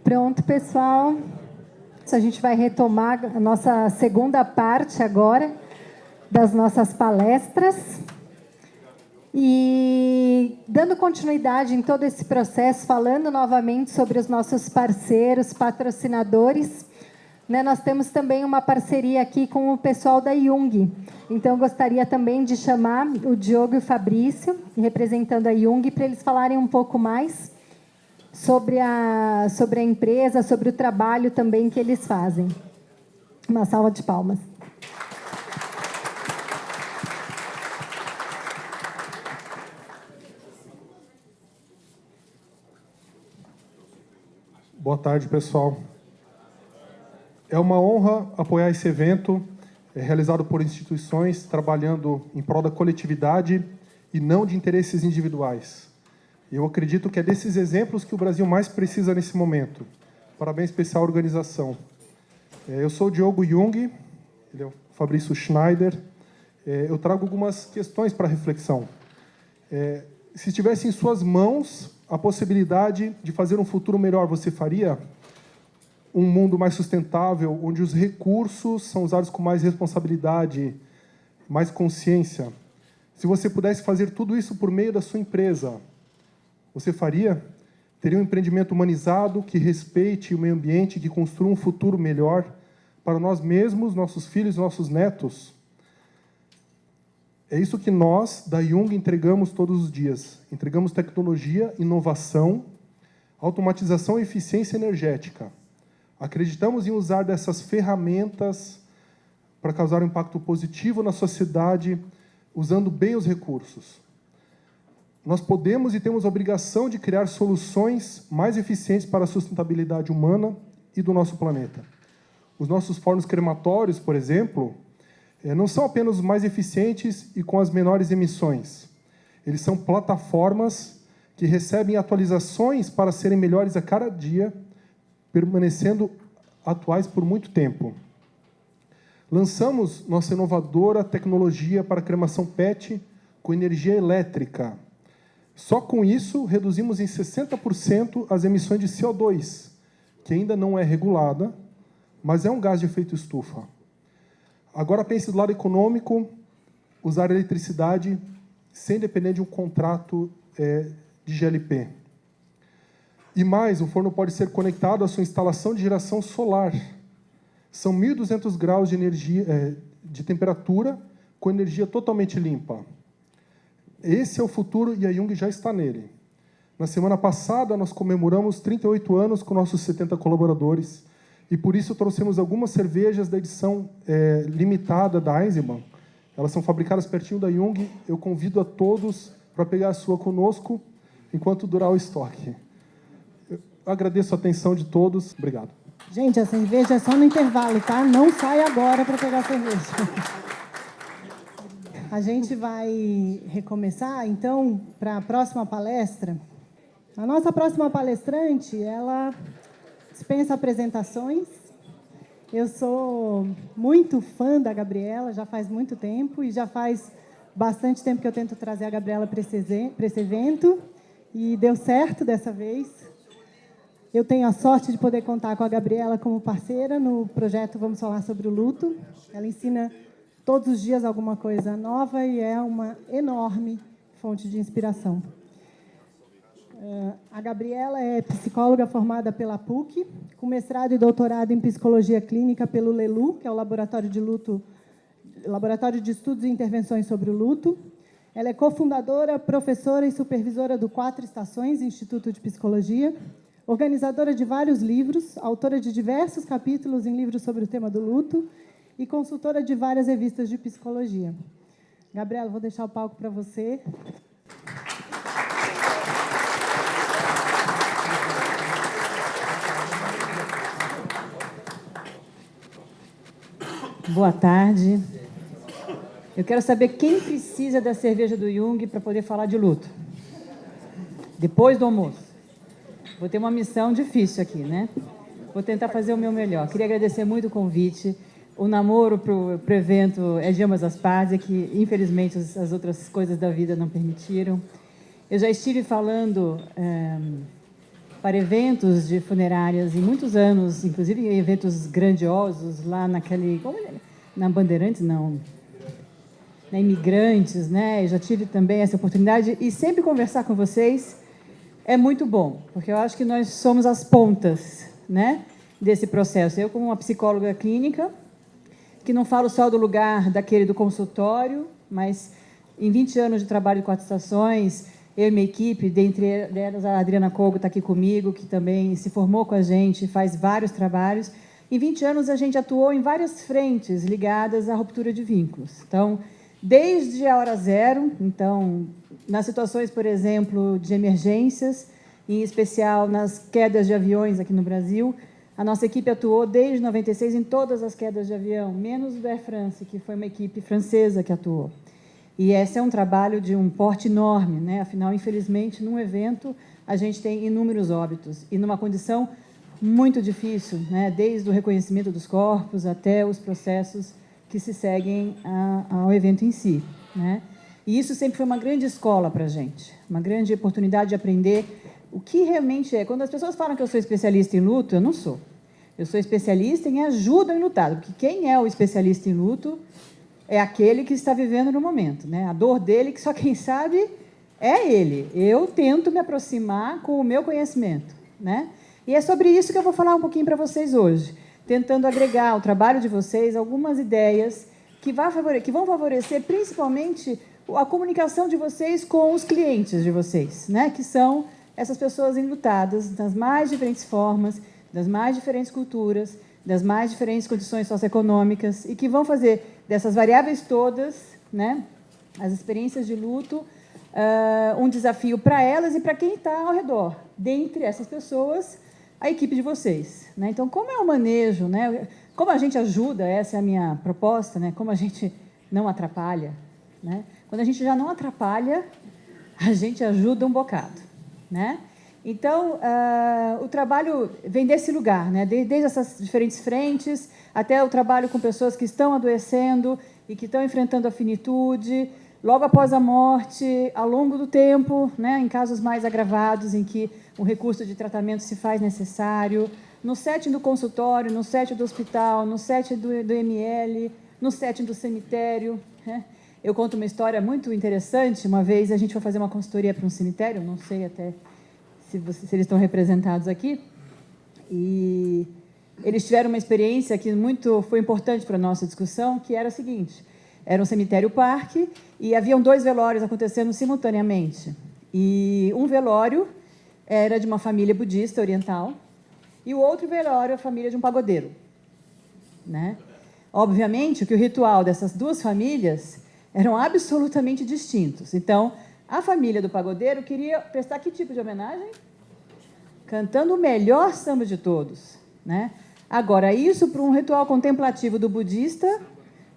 Pronto, pessoal. A gente vai retomar a nossa segunda parte agora das nossas palestras. E dando continuidade em todo esse processo, falando novamente sobre os nossos parceiros, patrocinadores, né, nós temos também uma parceria aqui com o pessoal da Jung. Então, eu gostaria também de chamar o Diogo e o Fabrício, representando a Jung, para eles falarem um pouco mais sobre a empresa, sobre o trabalho também que eles fazem. Uma salva de palmas. Boa tarde, pessoal. É uma honra apoiar esse evento, realizado por instituições trabalhando em prol da coletividade e não de interesses individuais. Eu acredito que é desses exemplos que o Brasil mais precisa nesse momento. Parabéns especial à organização. Eu sou o Diogo Jung, ele é o Fabrício Schneider. Eu trago algumas questões para reflexão. Se estivesse em suas mãos a possibilidade de fazer um futuro melhor, você faria? Um mundo mais sustentável, onde os recursos são usados com mais responsabilidade, mais consciência. Se você pudesse fazer tudo isso por meio da sua empresa, você faria? Teria um empreendimento humanizado, que respeite o meio ambiente, que construa um futuro melhor para nós mesmos, nossos filhos, nossos netos? É isso que nós, da Jung, entregamos todos os dias. Entregamos tecnologia, inovação, automatização e eficiência energética. Acreditamos em usar dessas ferramentas para causar um impacto positivo na sociedade, usando bem os recursos. Nós podemos e temos a obrigação de criar soluções mais eficientes para a sustentabilidade humana e do nosso planeta. Os nossos fornos crematórios, por exemplo, não são apenas os mais eficientes e com as menores emissões. Eles são plataformas que recebem atualizações para serem melhores a cada dia, permanecendo atuais por muito tempo. Lançamos nossa inovadora tecnologia para cremação PET com energia elétrica. Só com isso, reduzimos em 60% as emissões de CO2, que ainda não é regulada, mas é um gás de efeito estufa. Agora pense do lado econômico, usar eletricidade sem depender de um contrato de GLP. E mais, o forno pode ser conectado à sua instalação de geração solar. São 1.200 graus de energia, de temperatura, com energia totalmente limpa. Esse é o futuro e a Jung já está nele. Na semana passada, nós comemoramos 38 anos com nossos 70 colaboradores, e por isso trouxemos algumas cervejas da edição limitada da Eisenbahn. Elas são fabricadas pertinho da Jung. Eu convido a todos para pegar a sua conosco, enquanto durar o estoque. Eu agradeço a atenção de todos. Obrigado. Gente, a cerveja é só no intervalo, tá? Não sai agora para pegar a cerveja. A gente vai recomeçar, então, para a próxima palestra. A nossa próxima palestrante, ela dispensa apresentações. Eu sou muito fã da Gabriela, já faz muito tempo, e já faz bastante tempo que eu tento trazer a Gabriela para esse evento, e deu certo dessa vez. Eu tenho a sorte de poder contar com a Gabriela como parceira no projeto Vamos Falar sobre o Luto. Ela ensina todos os dias alguma coisa nova e é uma enorme fonte de inspiração. A Gabriela é psicóloga formada pela PUC, com mestrado e doutorado em psicologia clínica pelo LELU, que é o Laboratório de Estudos e Intervenções sobre o Luto. Ela é cofundadora, professora e supervisora do 4 Estações, Instituto de Psicologia, organizadora de vários livros, autora de diversos capítulos em livros sobre o tema do luto e consultora de várias revistas de psicologia. Gabriela, vou deixar o palco para você. Boa tarde. Eu quero saber quem precisa da cerveja do Jung para poder falar de luto. Depois do almoço. Vou ter uma missão difícil aqui, né? Vou tentar fazer o meu melhor. Queria agradecer muito o convite. O namoro para o evento é de ambas as partes, que infelizmente as outras coisas da vida não permitiram. Eu já estive falando para eventos de funerárias em muitos anos, inclusive eventos grandiosos lá na Bandeirantes, não, na Imigrantes, né? Eu já tive também essa oportunidade e sempre conversar com vocês é muito bom, porque eu acho que nós somos as pontas, né, desse processo. Eu, como uma psicóloga clínica, que não falo só do lugar daquele do consultório, mas em 20 anos de trabalho de 4 estações, eu e minha equipe, dentre elas a Adriana Kogo está aqui comigo, que também se formou com a gente, faz vários trabalhos. Em 20 anos, a gente atuou em várias frentes ligadas à ruptura de vínculos. Então, desde a hora zero, então, nas situações, por exemplo, de emergências, em especial nas quedas de aviões aqui no Brasil, a nossa equipe atuou desde 96 em todas as quedas de avião, menos do Air France, que foi uma equipe francesa que atuou. E esse é um trabalho de um porte enorme, né? Afinal, infelizmente, num evento, a gente tem inúmeros óbitos, e numa condição muito difícil, né? Desde o reconhecimento dos corpos até os processos que se seguem ao evento em si, né? E isso sempre foi uma grande escola para a gente, uma grande oportunidade de aprender o que realmente é. Quando as pessoas falam que eu sou especialista em luto, eu não sou. Eu sou especialista em ajuda em lutado, porque quem é o especialista em luto é aquele que está vivendo no momento, né? A dor dele, que só quem sabe é ele. Eu tento me aproximar com o meu conhecimento, né? E é sobre isso que eu vou falar um pouquinho para vocês hoje, tentando agregar ao trabalho de vocês algumas ideias que vão favorecer principalmente a comunicação de vocês com os clientes de vocês, né? Que são essas pessoas enlutadas das mais diferentes formas, das mais diferentes culturas, das mais diferentes condições socioeconômicas e que vão fazer dessas variáveis todas, né, as experiências de luto, um desafio para elas e para quem está ao redor. Dentre essas pessoas, a equipe de vocês, né? Então, como é o manejo, né? Como a gente ajuda, essa é a minha proposta, né? Como a gente não atrapalha, né? Quando a gente já não atrapalha, a gente ajuda um bocado, né? Então, o trabalho vem desse lugar, né? Desde essas diferentes frentes, até o trabalho com pessoas que estão adoecendo e que estão enfrentando a finitude, logo após a morte, ao longo do tempo, né? Em casos mais agravados, em que um recurso de tratamento se faz necessário, no setting do consultório, no setting do hospital, no setting do ML, no setting do cemitério, né? Eu conto uma história muito interessante. Uma vez a gente foi fazer uma consultoria para um cemitério, não sei até se eles estão representados aqui, e eles tiveram uma experiência que foi importante para a nossa discussão, que era a seguinte: era um cemitério-parque e haviam 2 velórios acontecendo simultaneamente. E um velório era de uma família budista oriental e o outro velório a família de um pagodeiro, né? Obviamente que o ritual dessas 2 famílias eram absolutamente distintos. Então, a família do pagodeiro queria prestar que tipo de homenagem? Cantando o melhor samba de todos, né? Agora, isso para um ritual contemplativo do budista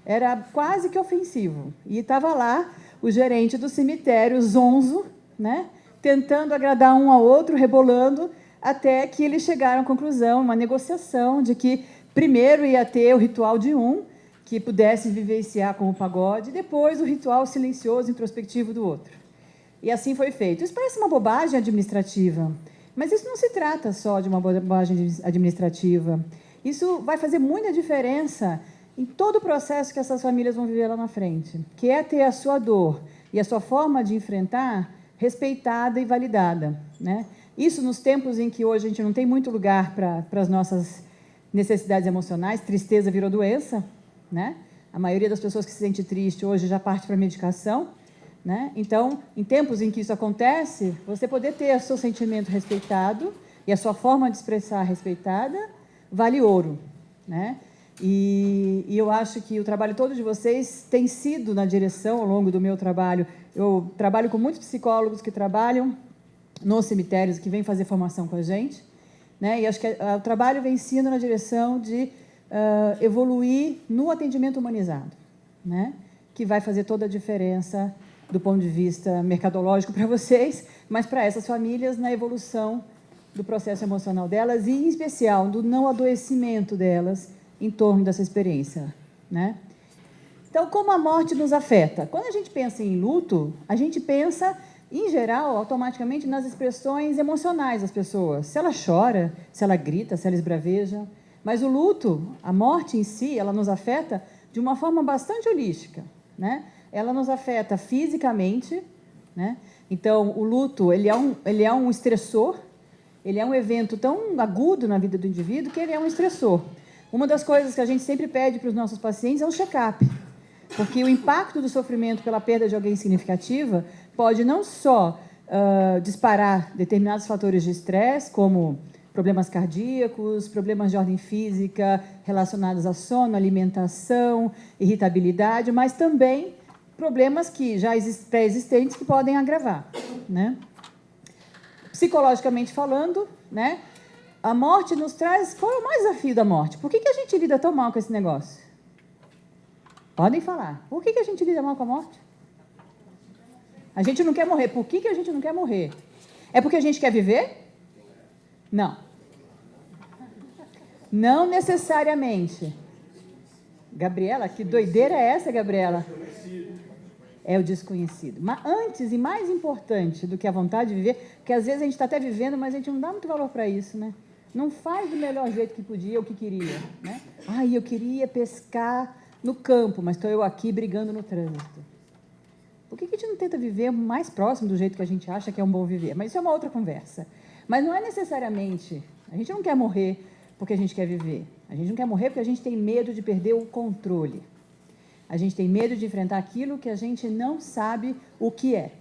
era quase que ofensivo. E estava lá o gerente do cemitério, zonzo, né? Tentando agradar um ao outro, rebolando, até que eles chegaram à conclusão, uma negociação de que primeiro ia ter o ritual de um, que pudesse vivenciar com o pagode, e depois o ritual silencioso, introspectivo do outro. E assim foi feito. Isso parece uma bobagem administrativa, mas isso não se trata só de uma bobagem administrativa. Isso vai fazer muita diferença em todo o processo que essas famílias vão viver lá na frente, que é ter a sua dor e a sua forma de enfrentar respeitada e validada, né? Isso nos tempos em que hoje a gente não tem muito lugar para as nossas necessidades emocionais. Tristeza virou doença, né? A maioria das pessoas que se sente triste hoje já parte para a medicação, né? Então, em tempos em que isso acontece, você poder ter o seu sentimento respeitado e a sua forma de expressar respeitada vale ouro, né? E eu acho que o trabalho todo de vocês tem sido na direção, ao longo do meu trabalho. Eu trabalho com muitos psicólogos que trabalham nos cemitérios, que vêm fazer formação com a gente, né? E acho que o trabalho vem sendo na direção de evoluir no atendimento humanizado, né? Que vai fazer toda a diferença do ponto de vista mercadológico para vocês, mas para essas famílias na evolução do processo emocional delas e, em especial, do não adoecimento delas em torno dessa experiência, né? Então, como a morte nos afeta? Quando a gente pensa em luto, a gente pensa em geral, automaticamente nas expressões emocionais das pessoas. Se ela chora, se ela grita, se ela esbraveja. Mas o luto, a morte em si, ela nos afeta de uma forma bastante holística, né? Ela nos afeta fisicamente, né? Então, o luto, ele é um estressor, ele é um evento tão agudo na vida do indivíduo que ele é um estressor. Uma das coisas que a gente sempre pede para os nossos pacientes é um check-up, porque o impacto do sofrimento pela perda de alguém significativa pode não só disparar determinados fatores de estresse, como problemas cardíacos, problemas de ordem física relacionados a sono, alimentação, irritabilidade, mas também problemas que já pré-existentes que podem agravar, né? Psicologicamente falando, né? A morte nos traz... Qual é o maior desafio da morte? Por que a gente lida tão mal com esse negócio? Podem falar. Por que a gente lida mal com a morte? A gente não quer morrer. Por que a gente não quer morrer? É porque a gente quer viver? Não. Não necessariamente. Gabriela, que doideira é essa, Gabriela? É o desconhecido. Mas antes e mais importante do que a vontade de viver, porque às vezes a gente está até vivendo, mas a gente não dá muito valor para isso, né? Não faz do melhor jeito que podia ou que queria, né? Ai, eu queria pescar no campo, mas estou eu aqui brigando no trânsito. Por que a gente não tenta viver mais próximo do jeito que a gente acha que é um bom viver? Mas isso é uma outra conversa. Mas não é necessariamente... A gente não quer morrer porque a gente quer viver. A gente não quer morrer porque a gente tem medo de perder o controle. A gente tem medo de enfrentar aquilo que a gente não sabe o que é.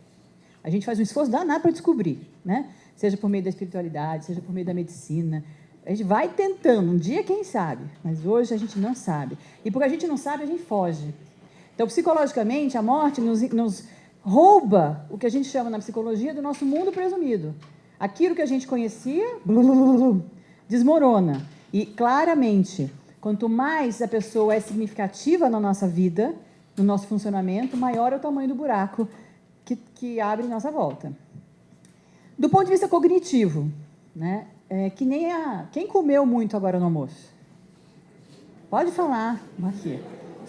A gente faz um esforço danado para descobrir, né? Seja por meio da espiritualidade, seja por meio da medicina. A gente vai tentando, um dia quem sabe, mas hoje a gente não sabe. E porque a gente não sabe, a gente foge. Então, psicologicamente, a morte nos rouba o que a gente chama na psicologia do nosso mundo presumido. Aquilo que a gente conhecia, desmorona. E, claramente, quanto mais a pessoa é significativa na nossa vida, no nosso funcionamento, maior é o tamanho do buraco que abre em nossa volta. Do ponto de vista cognitivo, né? Que nem quem comeu muito agora no almoço? Pode falar. Aqui.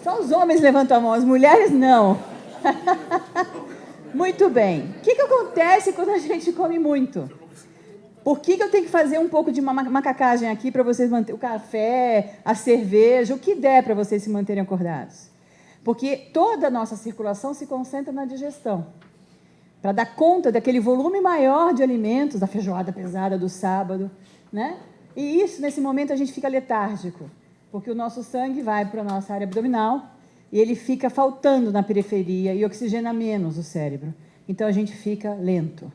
Só os homens levantam a mão, as mulheres não. Muito bem. O que acontece quando a gente come muito? Por que eu tenho que fazer um pouco de macacagem aqui para vocês manterem o café, a cerveja, o que der para vocês se manterem acordados? Porque toda a nossa circulação se concentra na digestão. Para dar conta daquele volume maior de alimentos, da feijoada pesada do sábado, né? E isso, nesse momento, a gente fica letárgico, porque o nosso sangue vai para a nossa área abdominal e ele fica faltando na periferia e oxigena menos o cérebro. Então, a gente fica lento.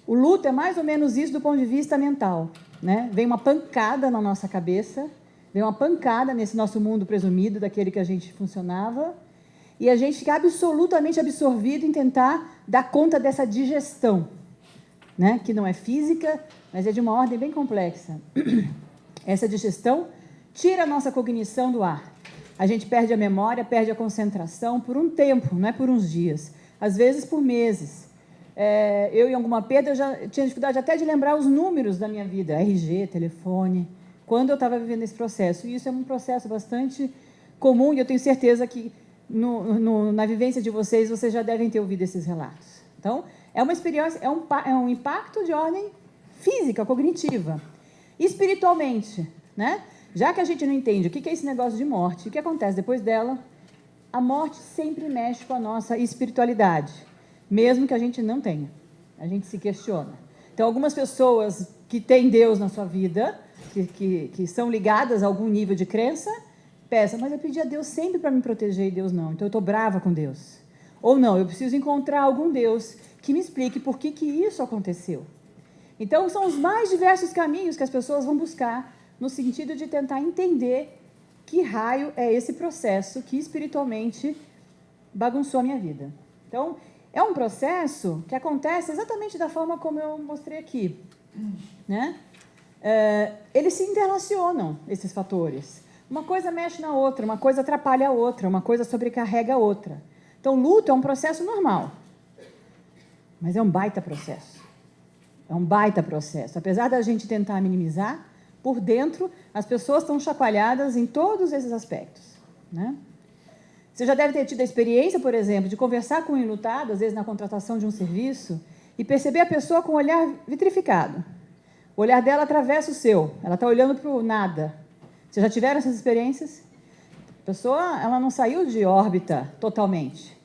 O luto é mais ou menos isso do ponto de vista mental, né? Vem uma pancada na nossa cabeça, vem uma pancada nesse nosso mundo presumido, daquele que a gente funcionava, e a gente fica absolutamente absorvido em tentar dar conta dessa digestão, né? Que não é física, mas é de uma ordem bem complexa. Essa digestão tira a nossa cognição do ar. A gente perde a memória, perde a concentração por um tempo, não é por uns dias, às vezes por meses. Eu, em alguma perda, eu já tinha dificuldade até de lembrar os números da minha vida, RG, telefone, quando eu estava vivendo esse processo. E isso é um processo bastante comum, e eu tenho certeza que na vivência de vocês já devem ter ouvido esses relatos. Então, é uma experiência, é um impacto de ordem física, cognitiva. Espiritualmente, né? Já que a gente não entende o que é esse negócio de morte, o que acontece depois dela, a morte sempre mexe com a nossa espiritualidade, mesmo que a gente não tenha. A gente se questiona. Então, algumas pessoas que têm Deus na sua vida, que são ligadas a algum nível de crença, pensam, mas eu pedi a Deus sempre para me proteger e Deus não, então eu estou brava com Deus. Ou não, eu preciso encontrar algum Deus que me explique por que isso aconteceu. Então, são os mais diversos caminhos que as pessoas vão buscar no sentido de tentar entender que raio é esse processo que espiritualmente bagunçou a minha vida. Então, é um processo que acontece exatamente da forma como eu mostrei aqui, né? Eles se interrelacionam, esses fatores. Uma coisa mexe na outra, uma coisa atrapalha a outra, uma coisa sobrecarrega a outra. Então, luto é um processo normal, mas é um baita processo. É um baita processo. Apesar da gente tentar minimizar, por dentro, as pessoas estão chacoalhadas em todos esses aspectos, né? Você já deve ter tido a experiência, por exemplo, de conversar com um enlutado, às vezes na contratação de um serviço, e perceber a pessoa com o olhar vitrificado. O olhar dela atravessa o seu, ela está olhando para o nada. Vocês já tiveram essas experiências? A pessoa, ela não saiu de órbita totalmente,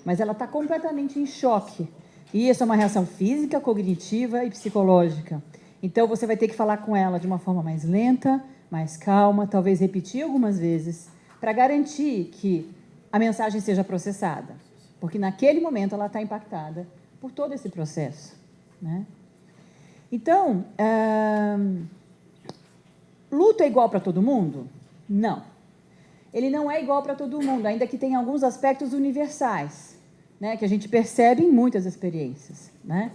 mas ela está completamente em choque. E isso é uma reação física, cognitiva e psicológica. Então, você vai ter que falar com ela de uma forma mais lenta, mais calma, talvez repetir algumas vezes, para garantir que a mensagem seja processada. Porque, naquele momento, ela está impactada por todo esse processo, né? Então, luto é igual para todo mundo? Não. Ele não é igual para todo mundo, ainda que tenha alguns aspectos universais, né, que a gente percebe em muitas experiências, né?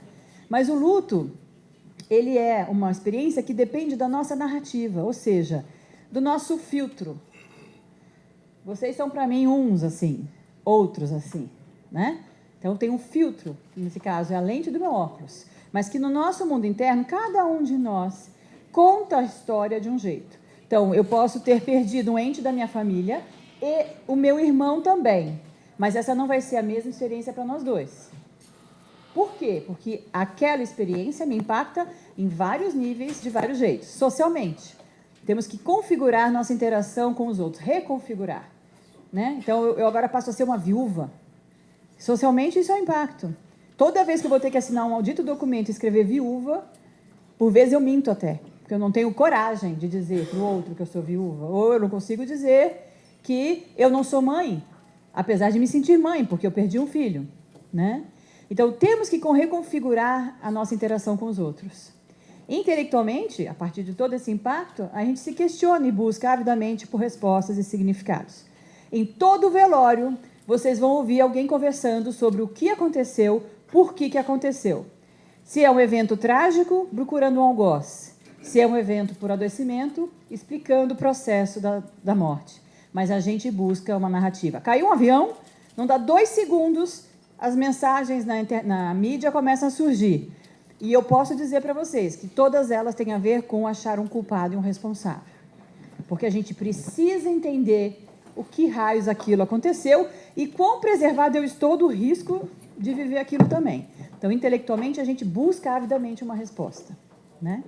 Mas o luto, ele é uma experiência que depende da nossa narrativa, ou seja, do nosso filtro. Vocês são, para mim, uns assim, outros assim, né? Então, tem um filtro, que nesse caso é a lente do meu óculos, mas que no nosso mundo interno, cada um de nós conta a história de um jeito. Então, eu posso ter perdido um ente da minha família e o meu irmão também, mas essa não vai ser a mesma experiência para nós dois. Por quê? Porque aquela experiência me impacta em vários níveis, de vários jeitos. Socialmente, temos que configurar nossa interação com os outros, reconfigurar, né? Então, eu agora passo a ser uma viúva. Socialmente, isso é um impacto. Toda vez que eu vou ter que assinar um maldito documento e escrever viúva, por vezes eu minto até, porque eu não tenho coragem de dizer para o outro que eu sou viúva, ou eu não consigo dizer que eu não sou mãe, apesar de me sentir mãe, porque eu perdi um filho, né? Então, temos que reconfigurar a nossa interação com os outros. Intelectualmente, a partir de todo esse impacto, a gente se questiona e busca avidamente por respostas e significados. Em todo velório, vocês vão ouvir alguém conversando sobre o que aconteceu, por que aconteceu. Se é um evento trágico, procurando um algoz. Se é um evento por adoecimento, explicando o processo da morte. Mas a gente busca uma narrativa. Caiu um avião, não dá 2 segundos, as mensagens na mídia começam a surgir. E eu posso dizer para vocês que todas elas têm a ver com achar um culpado e um responsável. Porque a gente precisa entender o que raios aquilo aconteceu e quão preservado eu estou do risco de viver aquilo também. Então, intelectualmente, a gente busca avidamente uma resposta, né?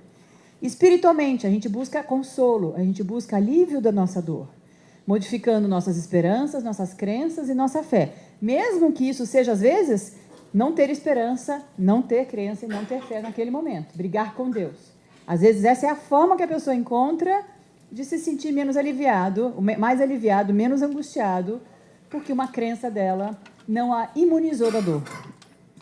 Espiritualmente, a gente busca consolo, a gente busca alívio da nossa dor, modificando nossas esperanças, nossas crenças e nossa fé. Mesmo que isso seja, às vezes, não ter esperança, não ter crença e não ter fé naquele momento. Brigar com Deus. Às vezes, essa é a forma que a pessoa encontra de se sentir menos aliviado, mais aliviado, menos angustiado, porque uma crença dela não a imunizou da dor,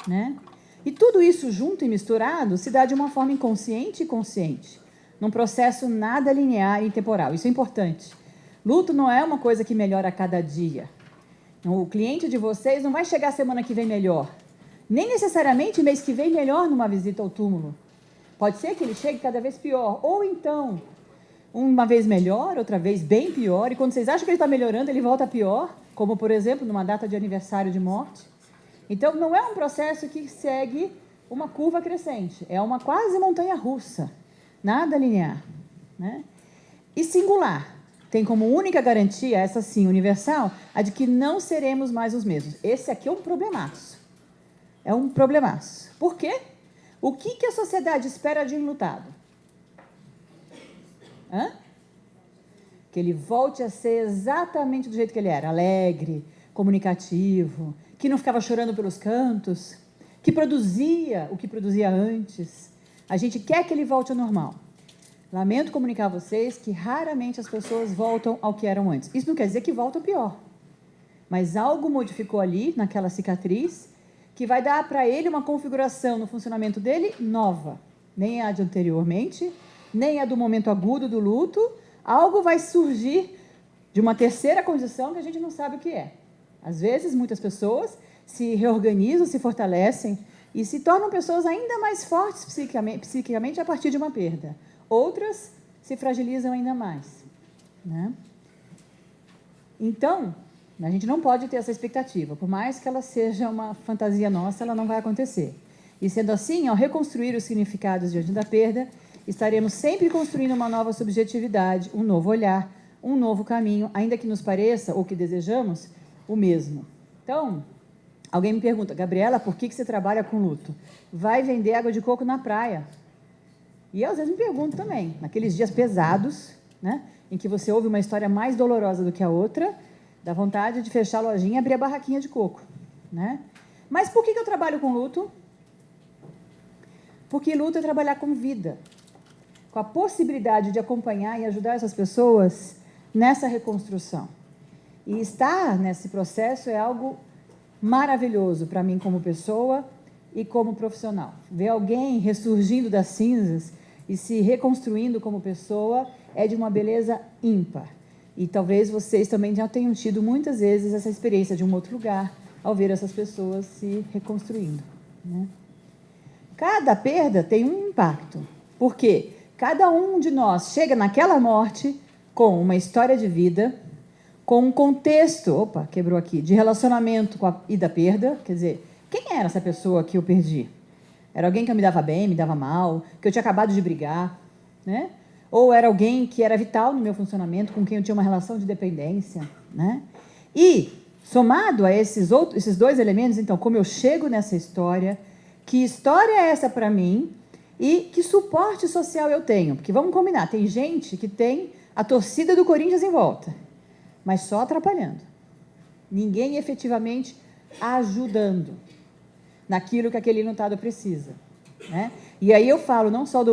né? E tudo isso junto e misturado se dá de uma forma inconsciente e consciente, num processo nada linear e temporal. Isso é importante. Luto não é uma coisa que melhora a cada dia. O cliente de vocês não vai chegar semana que vem melhor, nem necessariamente mês que vem melhor numa visita ao túmulo. Pode ser que ele chegue cada vez pior, ou então uma vez melhor, outra vez bem pior, e quando vocês acham que ele está melhorando, ele volta pior, como, por exemplo, numa data de aniversário de morte. Então, não é um processo que segue uma curva crescente, é uma quase montanha-russa, nada linear, né? E singular. Tem como única garantia, essa sim, universal, a de que não seremos mais os mesmos. Esse aqui é um problemaço. É um problemaço. Por quê? O que a sociedade espera de um enlutado? Que ele volte a ser exatamente do jeito que ele era, alegre, comunicativo, que não ficava chorando pelos cantos, que produzia o que produzia antes. A gente quer que ele volte ao normal. Lamento comunicar a vocês que raramente as pessoas voltam ao que eram antes. Isso não quer dizer que voltam pior, mas algo modificou ali, naquela cicatriz, que vai dar para ele uma configuração no funcionamento dele nova. Nem a de anteriormente, nem a do momento agudo do luto. Algo vai surgir de uma terceira condição que a gente não sabe o que é. Às vezes, muitas pessoas se reorganizam, se fortalecem e se tornam pessoas ainda mais fortes psiquicamente a partir de uma perda. Outras se fragilizam ainda mais, né? Então, a gente não pode ter essa expectativa. Por mais que ela seja uma fantasia nossa, ela não vai acontecer. E sendo assim, ao reconstruir os significados diante da perda, estaremos sempre construindo uma nova subjetividade, um novo olhar, um novo caminho, ainda que nos pareça, ou que desejamos, o mesmo. Então, alguém me pergunta, Gabriela, por que você trabalha com luto? Vai vender água de coco na praia. E eu, às vezes, me pergunto também, naqueles dias pesados, né, em que você ouve uma história mais dolorosa do que a outra, dá vontade de fechar a lojinha e abrir a barraquinha de coco. Né? Mas por que eu trabalho com luto? Porque luto é trabalhar com vida, com a possibilidade de acompanhar e ajudar essas pessoas nessa reconstrução. E estar nesse processo é algo maravilhoso para mim como pessoa e como profissional. Ver alguém ressurgindo das cinzas e se reconstruindo como pessoa é de uma beleza ímpar. E talvez vocês também já tenham tido muitas vezes essa experiência de um outro lugar ao ver essas pessoas se reconstruindo. Né? Cada perda tem um impacto, porque cada um de nós chega naquela morte com uma história de vida, com um contexto, quebrou aqui, de relacionamento com a ida da perda, quer dizer, quem era essa pessoa que eu perdi? Era alguém que eu me dava bem, me dava mal, que eu tinha acabado de brigar, né? Ou era alguém que era vital no meu funcionamento, com quem eu tinha uma relação de dependência, né? E, somado a esses dois elementos, então, como eu chego nessa história, que história é essa para mim e que suporte social eu tenho? Porque vamos combinar, tem gente que tem a torcida do Corinthians em volta, mas só atrapalhando. Ninguém efetivamente ajudando naquilo que aquele enlutado precisa. Né? E aí eu falo não só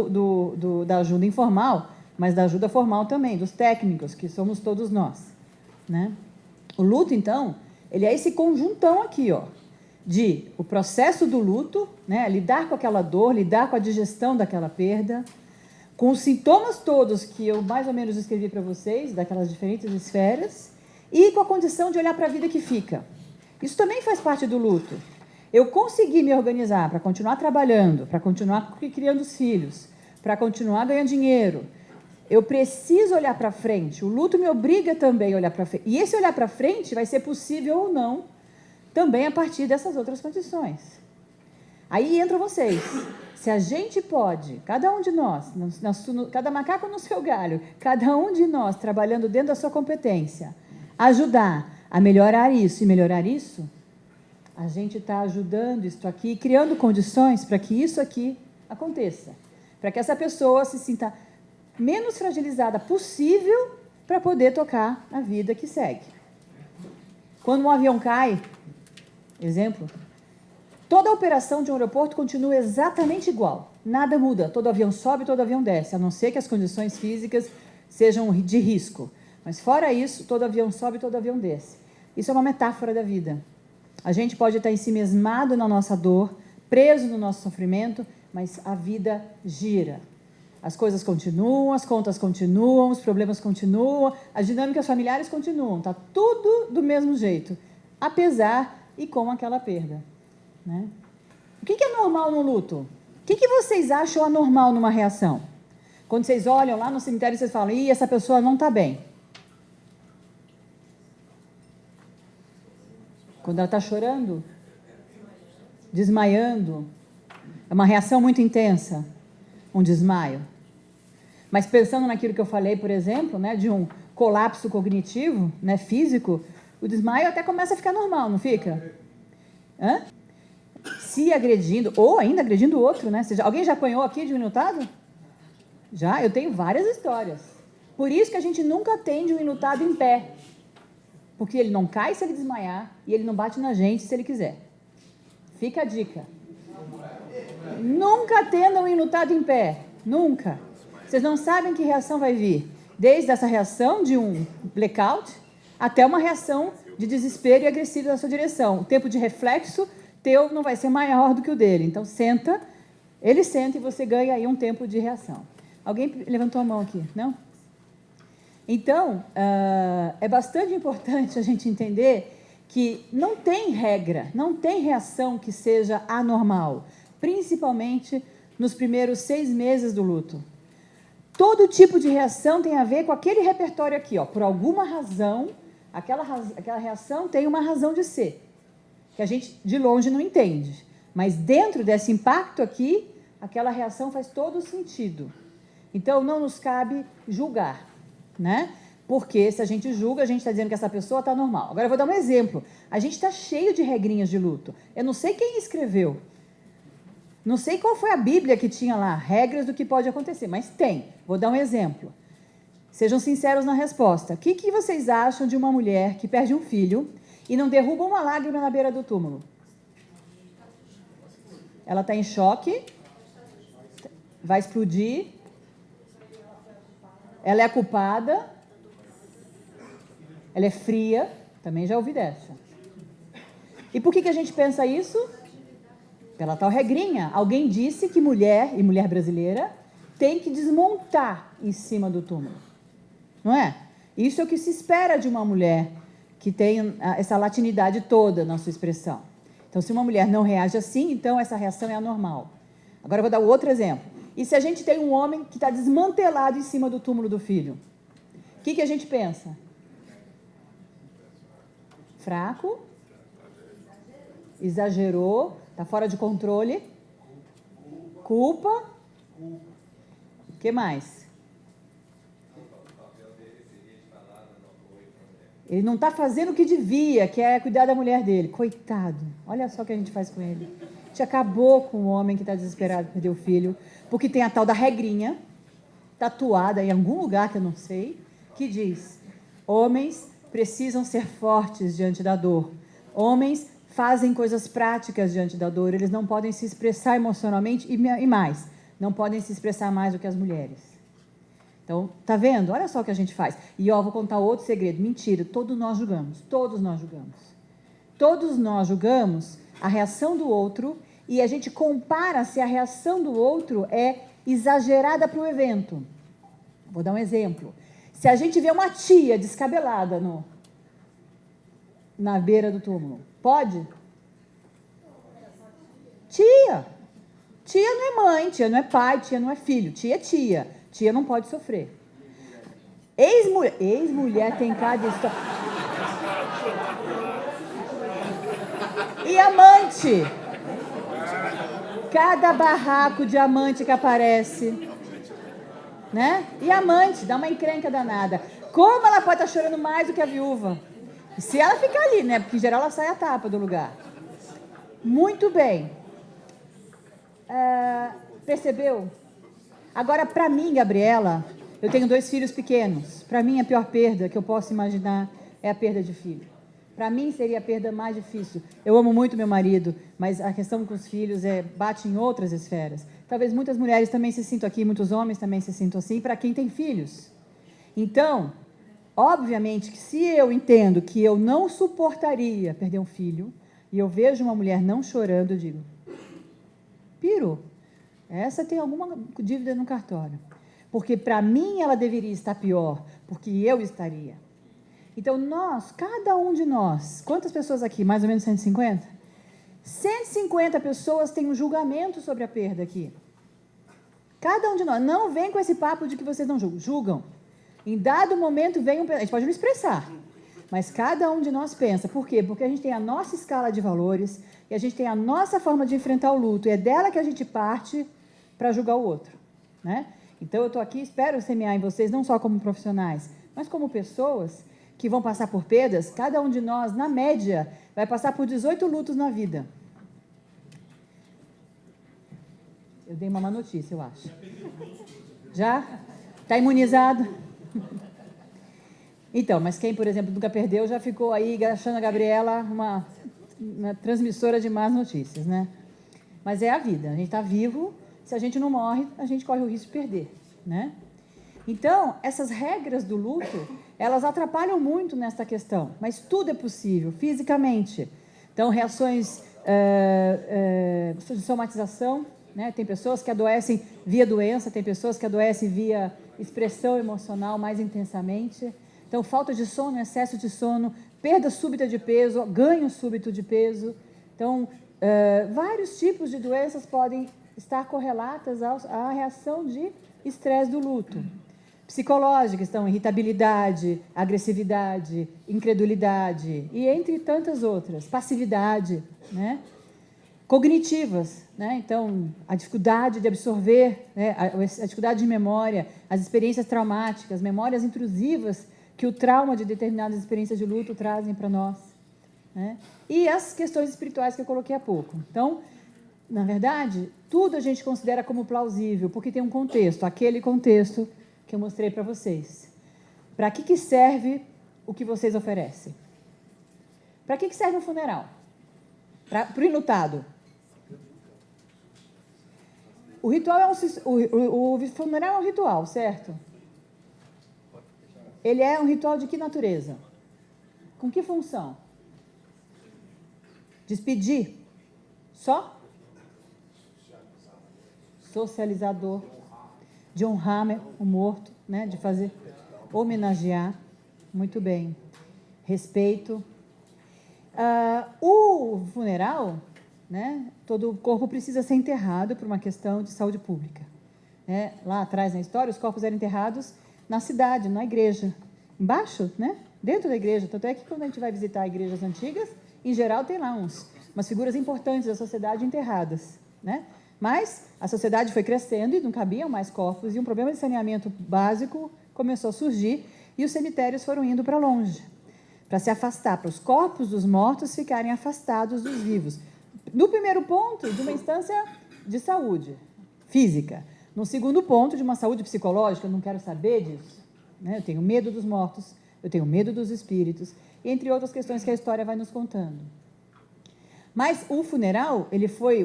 da ajuda informal, mas da ajuda formal também, dos técnicos, que somos todos nós. Né? O luto, então, ele é esse conjuntão aqui, ó, de o processo do luto, né, lidar com aquela dor, lidar com a digestão daquela perda, com os sintomas todos que eu mais ou menos escrevi para vocês, daquelas diferentes esferas, e com a condição de olhar para a vida que fica. Isso também faz parte do luto. Eu consegui me organizar para continuar trabalhando, para continuar criando os filhos, para continuar ganhando dinheiro. Eu preciso olhar para frente. O luto me obriga também a olhar para frente. E esse olhar para frente vai ser possível ou não, também a partir dessas outras condições. Aí entram vocês. Se a gente pode, cada um de nós, cada macaco no seu galho, cada um de nós trabalhando dentro da sua competência, ajudar a melhorar isso e melhorar isso, a gente está ajudando isso aqui, criando condições para que isso aqui aconteça. Para que essa pessoa se sinta menos fragilizada possível para poder tocar a vida que segue. Quando um avião cai, exemplo, toda a operação de um aeroporto continua exatamente igual. Nada muda. Todo avião sobe, todo avião desce, a não ser que as condições físicas sejam de risco. Mas, fora isso, todo avião sobe, todo avião desce. Isso é uma metáfora da vida. A gente pode estar ensimesmado na nossa dor, preso no nosso sofrimento, mas a vida gira. As coisas continuam, as contas continuam, os problemas continuam, as dinâmicas familiares continuam. Está tudo do mesmo jeito, apesar e com aquela perda. Né? O que é normal no luto? O que vocês acham anormal numa reação? Quando vocês olham lá no cemitério, vocês falam, ih, essa pessoa não está bem. Quando ela está chorando, desmaiando, é uma reação muito intensa, um desmaio. Mas pensando naquilo que eu falei, por exemplo, né, de um colapso cognitivo, né, físico, o desmaio até começa a ficar normal, não fica? Hã? Se agredindo, ou ainda agredindo o outro, né? Alguém já apanhou aqui de um enlutado? Já? Eu tenho várias histórias. Por isso que a gente nunca atende um enlutado em pé. Porque ele não cai se ele desmaiar e ele não bate na gente se ele quiser. Fica a dica. Nunca atendam um enlutado em pé. Nunca. Vocês não sabem que reação vai vir. Desde essa reação de um blackout até uma reação de desespero e agressivo na sua direção. O tempo de reflexo teu não vai ser maior do que o dele. Então, senta, ele senta e você ganha aí um tempo de reação. Alguém levantou a mão aqui, não? Então, é bastante importante a gente entender que não tem regra, não tem reação que seja anormal, principalmente nos primeiros 6 meses do luto. Todo tipo de reação tem a ver com aquele repertório aqui, ó. Por alguma razão, aquela reação tem uma razão de ser, que a gente de longe não entende. Mas dentro desse impacto aqui, aquela reação faz todo sentido. Então, não nos cabe julgar, né? Porque se a gente julga, a gente está dizendo que essa pessoa está normal. Agora eu vou dar um exemplo. A gente está cheio de regrinhas de luto. Eu não sei quem escreveu. Não sei qual foi a Bíblia que tinha lá, regras do que pode acontecer, mas tem. Vou dar um exemplo. Sejam sinceros na resposta. O que vocês acham de uma mulher que perde um filho e não derruba uma lágrima na beira do túmulo? Ela está em choque, vai explodir, ela é a culpada, ela é fria, também já ouvi dessa. E por que a gente pensa isso? Pela tal regrinha. Alguém disse que mulher, e mulher brasileira, tem que desmontar em cima do túmulo. Não é? Isso é o que se espera de uma mulher que tem essa latinidade toda na sua expressão. Então, se uma mulher não reage assim, então essa reação é anormal. Agora eu vou dar outro exemplo. E se a gente tem um homem que está desmantelado em cima do túmulo do filho? O que a gente pensa? Fraco? Exagerou? Está fora de controle? Culpa? O que mais? Ele não está fazendo o que devia, que é cuidar da mulher dele. Coitado. Olha só o que a gente faz com ele. A gente acabou com o homem que está desesperado por perder o filho, porque tem a tal da regrinha, tatuada em algum lugar que eu não sei, que diz: homens precisam ser fortes diante da dor. Homens fazem coisas práticas diante da dor. Eles não podem se expressar emocionalmente e mais, não podem se expressar mais do que as mulheres. Então, tá vendo? Olha só o que a gente faz. E vou contar outro segredo. Mentira, todos nós julgamos. Todos nós julgamos. Todos nós julgamos a reação do outro e a gente compara se a reação do outro é exagerada para o evento. Vou dar um exemplo. Se a gente vê uma tia descabelada na beira do túmulo, pode? Tia. Tia não é mãe, tia não é pai, tia não é filho. Tia é tia. Tia não pode sofrer. Ex-mulher tem cada história. E amante. Cada barraco de amante que aparece. Né? E amante, dá uma encrenca danada. Como ela pode estar chorando mais do que a viúva? Se ela ficar ali, né? Porque em geral ela sai a tapa do lugar. Muito bem. Percebeu? Agora, para mim, Gabriela, eu tenho 2 filhos pequenos. Para mim, a pior perda que eu posso imaginar é a perda de filho. Para mim, seria a perda mais difícil. Eu amo muito meu marido, mas a questão com os filhos bate em outras esferas. Talvez muitas mulheres também se sintam aqui, muitos homens também se sintam assim, para quem tem filhos. Então, obviamente que se eu entendo que eu não suportaria perder um filho, e eu vejo uma mulher não chorando, eu digo: piro. Essa tem alguma dívida no cartório. Porque para mim ela deveria estar pior, porque eu estaria. Então cada um de nós, quantas pessoas aqui? Mais ou menos 150? 150 pessoas têm um julgamento sobre a perda aqui. Cada um de nós. Não vem com esse papo de que vocês não julgam. Julgam. Em dado momento vem a gente pode não expressar, mas cada um de nós pensa. Por quê? Porque a gente tem a nossa escala de valores e a gente tem a nossa forma de enfrentar o luto. E é dela que a gente parte para julgar o outro, né? Então, eu estou aqui, espero semear em vocês, não só como profissionais, mas como pessoas que vão passar por perdas. Cada um de nós, na média, vai passar por 18 lutos na vida. Eu dei uma má notícia, eu acho. Já? Está imunizado? Então, mas quem, por exemplo, nunca perdeu, já ficou aí achando a Gabriela uma transmissora de más notícias, né? Mas é a vida, a gente está vivo. Se a gente não morre, a gente corre o risco de perder, né? Então, essas regras do luto, elas atrapalham muito nessa questão, mas tudo é possível, fisicamente. Então, reações de somatização, né? Tem pessoas que adoecem via doença, tem pessoas que adoecem via expressão emocional mais intensamente. Então, falta de sono, excesso de sono, perda súbita de peso, ganho súbito de peso. Então, vários tipos de doenças podem estar correlatas à reação de estresse do luto. Psicológicas, então, irritabilidade, agressividade, incredulidade, e entre tantas outras, passividade, né? Cognitivas, né? Então, a dificuldade de absorver, né? A dificuldade de memória, as experiências traumáticas, memórias intrusivas que o trauma de determinadas experiências de luto trazem para nós, né? E as questões espirituais que eu coloquei há pouco. Então, na verdade, tudo a gente considera como plausível, porque tem um contexto, aquele contexto que eu mostrei para vocês. Para que serve o que vocês oferecem? Para que serve um funeral? Para o enlutado. O ritual o funeral é um ritual, certo? Ele é um ritual de que natureza? Com que função? Despedir? Só? Socializador. De honrar o morto, né? De fazer, homenagear. Muito bem. Respeito. O funeral, né? Todo o corpo precisa ser enterrado por uma questão de saúde pública. Né? Lá atrás na história, os corpos eram enterrados na cidade, na igreja. Embaixo, né? Dentro da igreja. Tanto é que quando a gente vai visitar igrejas antigas, em geral tem lá umas figuras importantes da sociedade enterradas. Né? Mas a sociedade foi crescendo e não cabiam mais corpos, e um problema de saneamento básico começou a surgir, e os cemitérios foram indo para longe, para se afastar, para os corpos dos mortos ficarem afastados dos vivos. No primeiro ponto, de uma instância de saúde física. No segundo ponto, de uma saúde psicológica, eu não quero saber disso. Né? Eu tenho medo dos mortos, eu tenho medo dos espíritos, entre outras questões que a história vai nos contando. Mas o funeral,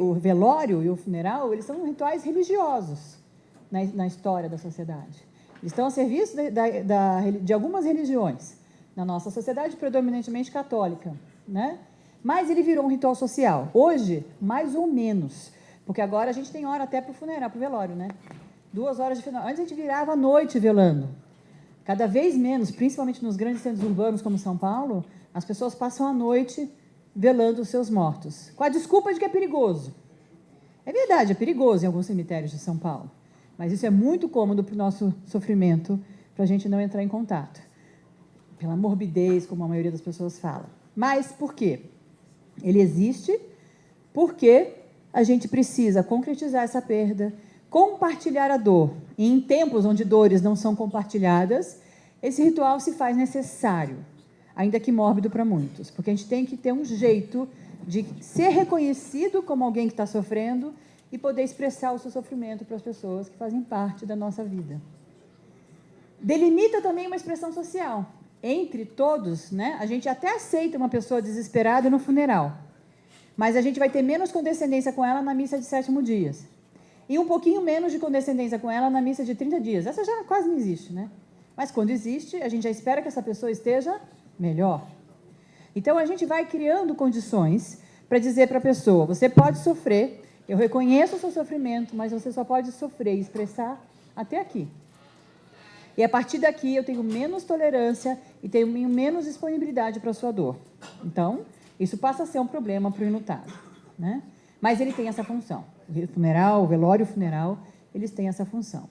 o velório e o funeral, eles são rituais religiosos na história da sociedade. Eles estão a serviço de algumas religiões. Na nossa sociedade, predominantemente católica, né? Mas ele virou um ritual social. Hoje, mais ou menos, porque agora a gente tem hora até para o funeral, para o velório, né? 2 horas de funeral. Antes a gente virava à noite velando. Cada vez menos, principalmente nos grandes centros urbanos como São Paulo, as pessoas passam a noite velando os seus mortos, com a desculpa de que é perigoso. É verdade, é perigoso em alguns cemitérios de São Paulo, mas isso é muito cômodo para o nosso sofrimento, para a gente não entrar em contato. Pela morbidez, como a maioria das pessoas fala. Mas por quê? Ele existe porque a gente precisa concretizar essa perda, compartilhar a dor. E em tempos onde dores não são compartilhadas, esse ritual se faz necessário, ainda que mórbido para muitos, porque a gente tem que ter um jeito de ser reconhecido como alguém que está sofrendo e poder expressar o seu sofrimento para as pessoas que fazem parte da nossa vida. Delimita também uma expressão social. Entre todos, né, a gente até aceita uma pessoa desesperada no funeral, mas a gente vai ter menos condescendência com ela na missa de 7º dia. E um pouquinho menos de condescendência com ela na missa de 30 dias. Essa já quase não existe, né? Mas quando existe, a gente já espera que essa pessoa esteja melhor. Então, a gente vai criando condições para dizer para a pessoa, você pode sofrer, eu reconheço o seu sofrimento, mas você só pode sofrer e expressar até aqui. E a partir daqui eu tenho menos tolerância e tenho menos disponibilidade para a sua dor. Então, isso passa a ser um problema para o enlutado, né? Mas ele tem essa função. O funeral, o velório e o funeral, eles têm essa função.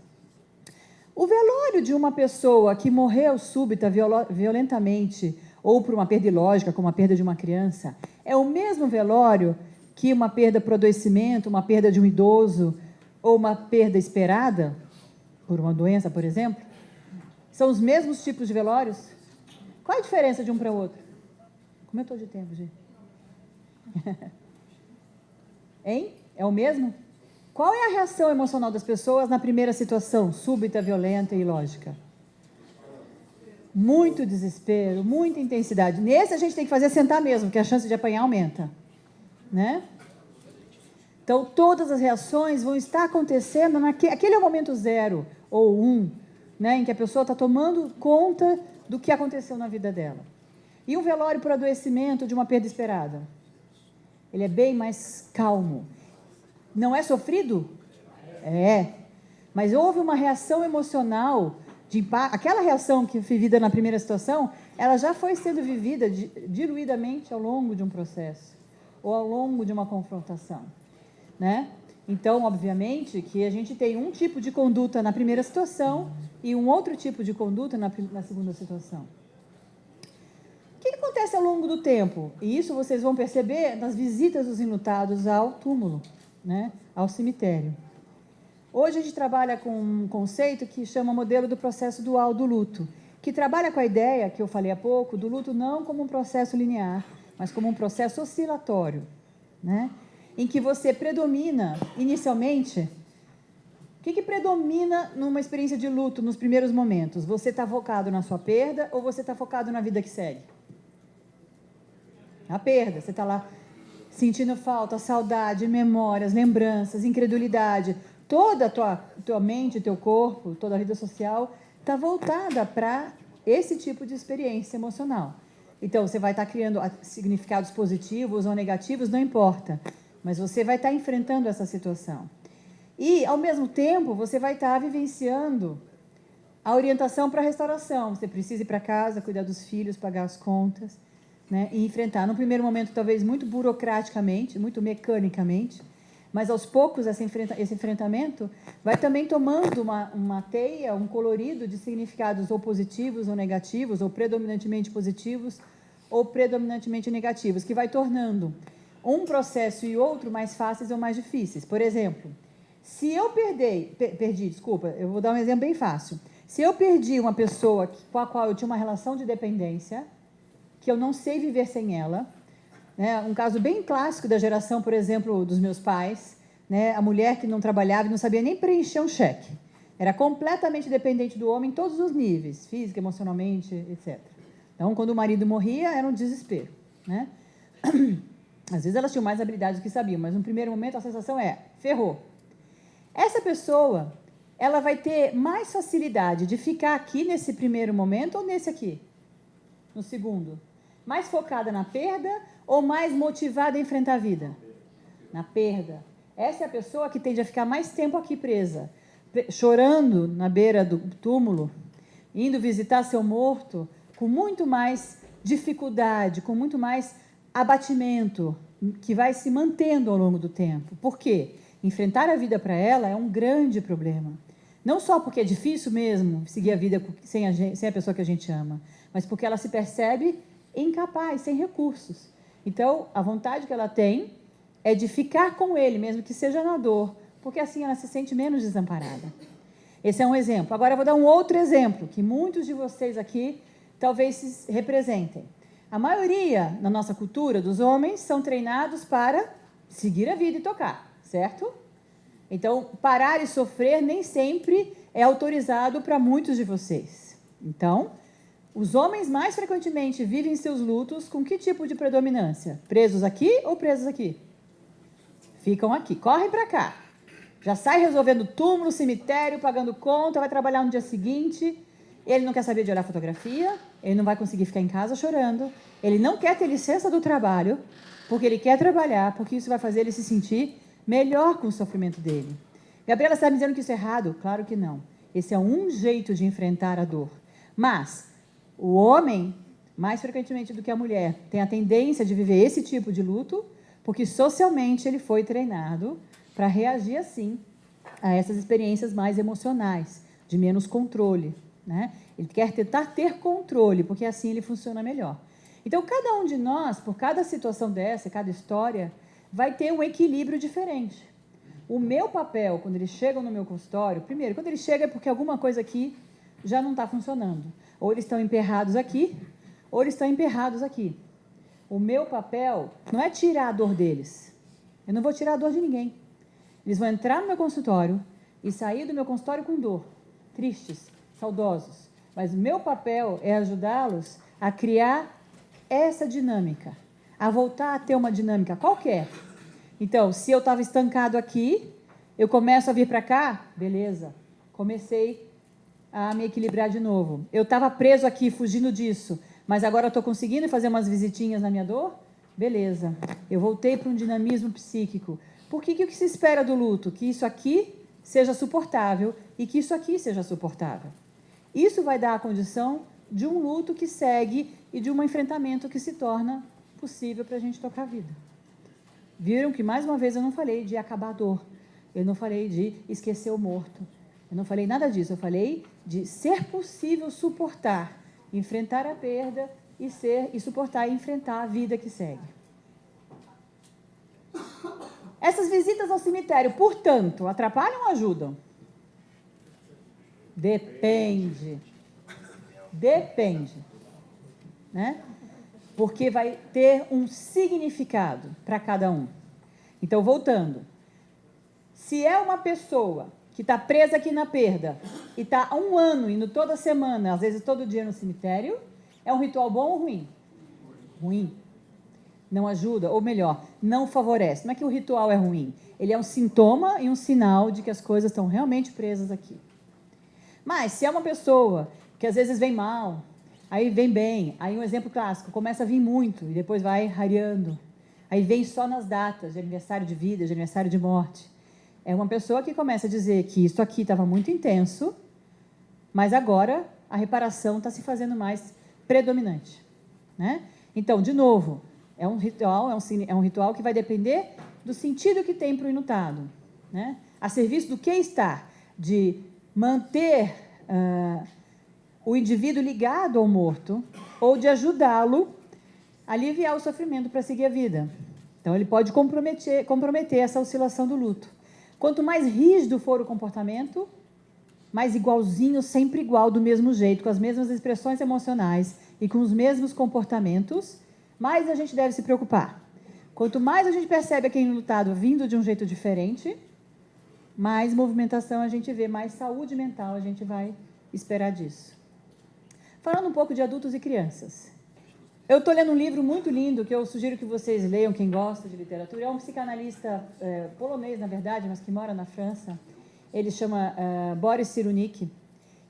O velório de uma pessoa que morreu súbita, violentamente, ou por uma perda ilógica, como a perda de uma criança, é o mesmo velório que uma perda por adoecimento, uma perda de um idoso, ou uma perda esperada, por uma doença, por exemplo? São os mesmos tipos de velórios? Qual a diferença de um para o outro? Como eu estou de tempo, gente? Hein? É o mesmo? Qual é a reação emocional das pessoas na primeira situação, súbita, violenta e ilógica? Muito desespero, muita intensidade. Nesse a gente tem que fazer sentar mesmo, porque a chance de apanhar aumenta, né? Então, todas as reações vão estar acontecendo aquele é o momento 0 ou 1, né, em que a pessoa está tomando conta do que aconteceu na vida dela. E um velório por adoecimento de uma perda esperada? Ele é bem mais calmo. Não é sofrido? É. Mas houve uma reação emocional, aquela reação que foi vivida na primeira situação, ela já foi sendo vivida diluidamente ao longo de um processo, ou ao longo de uma confrontação, né? Então, obviamente, que a gente tem um tipo de conduta na primeira situação e um outro tipo de conduta na segunda situação. O que acontece ao longo do tempo? E isso vocês vão perceber nas visitas dos enlutados ao túmulo, né? Ao cemitério. Hoje a gente trabalha com um conceito que chama modelo do processo dual do luto, que trabalha com a ideia, que eu falei há pouco, do luto não como um processo linear, mas como um processo oscilatório, né? Em que você predomina, inicialmente, o que predomina numa experiência de luto nos primeiros momentos? Você está focado na sua perda ou você está focado na vida que segue? A perda, você está lá sentindo falta, saudade, memórias, lembranças, incredulidade. Toda a tua mente, teu corpo, toda a vida social está voltada para esse tipo de experiência emocional. Então, você vai estar criando significados positivos ou negativos, não importa. Mas você vai estar enfrentando essa situação. E, ao mesmo tempo, você vai estar vivenciando a orientação para a restauração. Você precisa ir para casa, cuidar dos filhos, pagar as contas, né? E enfrentar. No primeiro momento, talvez muito burocraticamente, muito mecanicamente, mas aos poucos esse enfrentamento vai também tomando uma teia, um colorido de significados ou positivos ou negativos, ou predominantemente positivos ou predominantemente negativos, que vai tornando um processo e outro mais fáceis ou mais difíceis. Por exemplo, se eu eu vou dar um exemplo bem fácil. Se eu perdi uma pessoa com a qual eu tinha uma relação de dependência, que eu não sei viver sem ela, né? Um caso bem clássico da geração, por exemplo, dos meus pais, né? A mulher que não trabalhava e não sabia nem preencher um cheque. Era completamente dependente do homem em todos os níveis, física, emocionalmente, etc. Então, quando o marido morria, era um desespero, né? Às vezes elas tinham mais habilidades do que sabiam, mas no primeiro momento a sensação é, ferrou. Essa pessoa, ela vai ter mais facilidade de ficar aqui nesse primeiro momento ou nesse aqui? No segundo? Mais focada na perda ou mais motivada a enfrentar a vida? Na perda. Essa é a pessoa que tende a ficar mais tempo aqui presa, chorando na beira do túmulo, indo visitar seu morto, com muito mais dificuldade, com muito mais abatimento, que vai se mantendo ao longo do tempo. Por quê? Enfrentar a vida para ela é um grande problema. Não só porque é difícil mesmo seguir a vida sem a pessoa que a gente ama, mas porque ela se percebe incapaz, sem recursos. Então, a vontade que ela tem é de ficar com ele, mesmo que seja na dor, porque assim ela se sente menos desamparada. Esse é um exemplo. Agora eu vou dar um outro exemplo, que muitos de vocês aqui talvez se representem. A maioria, na nossa cultura, dos homens, são treinados para seguir a vida e tocar, certo? Então, parar e sofrer nem sempre é autorizado para muitos de vocês. Então, os homens mais frequentemente vivem seus lutos com que tipo de predominância? Presos aqui ou presos aqui? Ficam aqui, correm para cá. Já sai resolvendo túmulo, cemitério, pagando conta, vai trabalhar no dia seguinte. Ele não quer saber de olhar fotografia, ele não vai conseguir ficar em casa chorando, ele não quer ter licença do trabalho, porque ele quer trabalhar, porque isso vai fazer ele se sentir melhor com o sofrimento dele. Gabriela está me dizendo que isso é errado? Claro que não. Esse é um jeito de enfrentar a dor. Mas o homem, mais frequentemente do que a mulher, tem a tendência de viver esse tipo de luto, porque socialmente ele foi treinado para reagir assim a essas experiências mais emocionais, de menos controle, né? Ele quer tentar ter controle, porque assim ele funciona melhor. Então, cada um de nós, por cada situação dessa, cada história, vai ter um equilíbrio diferente. O meu papel, quando eles chegam no meu consultório, primeiro, quando eles chegam é porque alguma coisa aqui já não está funcionando. Ou eles estão emperrados aqui, ou eles estão emperrados aqui. O meu papel não é tirar a dor deles. Eu não vou tirar a dor de ninguém. Eles vão entrar no meu consultório e sair do meu consultório com dor, tristes, saudosos. Mas o meu papel é ajudá-los a criar essa dinâmica, a voltar a ter uma dinâmica qualquer. Então, se eu estava estancado aqui, eu começo a vir para cá, beleza, comecei a me equilibrar de novo. Eu estava preso aqui, fugindo disso, mas agora estou conseguindo fazer umas visitinhas na minha dor, beleza. Eu voltei para um dinamismo psíquico. Por que o que se espera do luto? Que isso aqui seja suportável e que isso aqui seja suportável. Isso vai dar a condição de um luto que segue e de um enfrentamento que se torna possível para a gente tocar a vida. Viram que, mais uma vez, eu não falei de acabar a dor. Eu não falei de esquecer o morto. Eu não falei nada disso. Eu falei de ser possível suportar, enfrentar a perda e suportar e enfrentar a vida que segue. Essas visitas ao cemitério, portanto, atrapalham ou ajudam? Depende. Depende, né? Porque vai ter um significado para cada um. Então, voltando. Se é uma pessoa que está presa aqui na perda e está há 1 ano indo toda semana, às vezes todo dia no cemitério, é um ritual bom ou ruim? Ruim. Não ajuda, ou melhor, não favorece. Não é que o ritual é ruim. Ele é um sintoma e um sinal de que as coisas estão realmente presas aqui. Mas, se é uma pessoa que às vezes vem mal, aí vem bem, aí um exemplo clássico, começa a vir muito e depois vai rareando. Aí vem só nas datas de aniversário de vida, de aniversário de morte. É uma pessoa que começa a dizer que isso aqui estava muito intenso, mas agora a reparação está se fazendo mais predominante, né? Então, de novo, é um ritual que vai depender do sentido que tem para o enlutado, né? A serviço do que está? De manter o indivíduo ligado ao morto ou de ajudá-lo a aliviar o sofrimento para seguir a vida. Então, ele pode comprometer essa oscilação do luto. Quanto mais rígido for o comportamento, mais igualzinho, sempre igual, do mesmo jeito, com as mesmas expressões emocionais e com os mesmos comportamentos, mais a gente deve se preocupar. Quanto mais a gente percebe aquele enlutado vindo de um jeito diferente, mais movimentação a gente vê, mais saúde mental a gente vai esperar disso. Falando um pouco de adultos e crianças. Eu estou lendo um livro muito lindo, que eu sugiro que vocês leiam, quem gosta de literatura. É um psicanalista polonês, na verdade, mas que mora na França. Ele chama Boris Cyrulnik.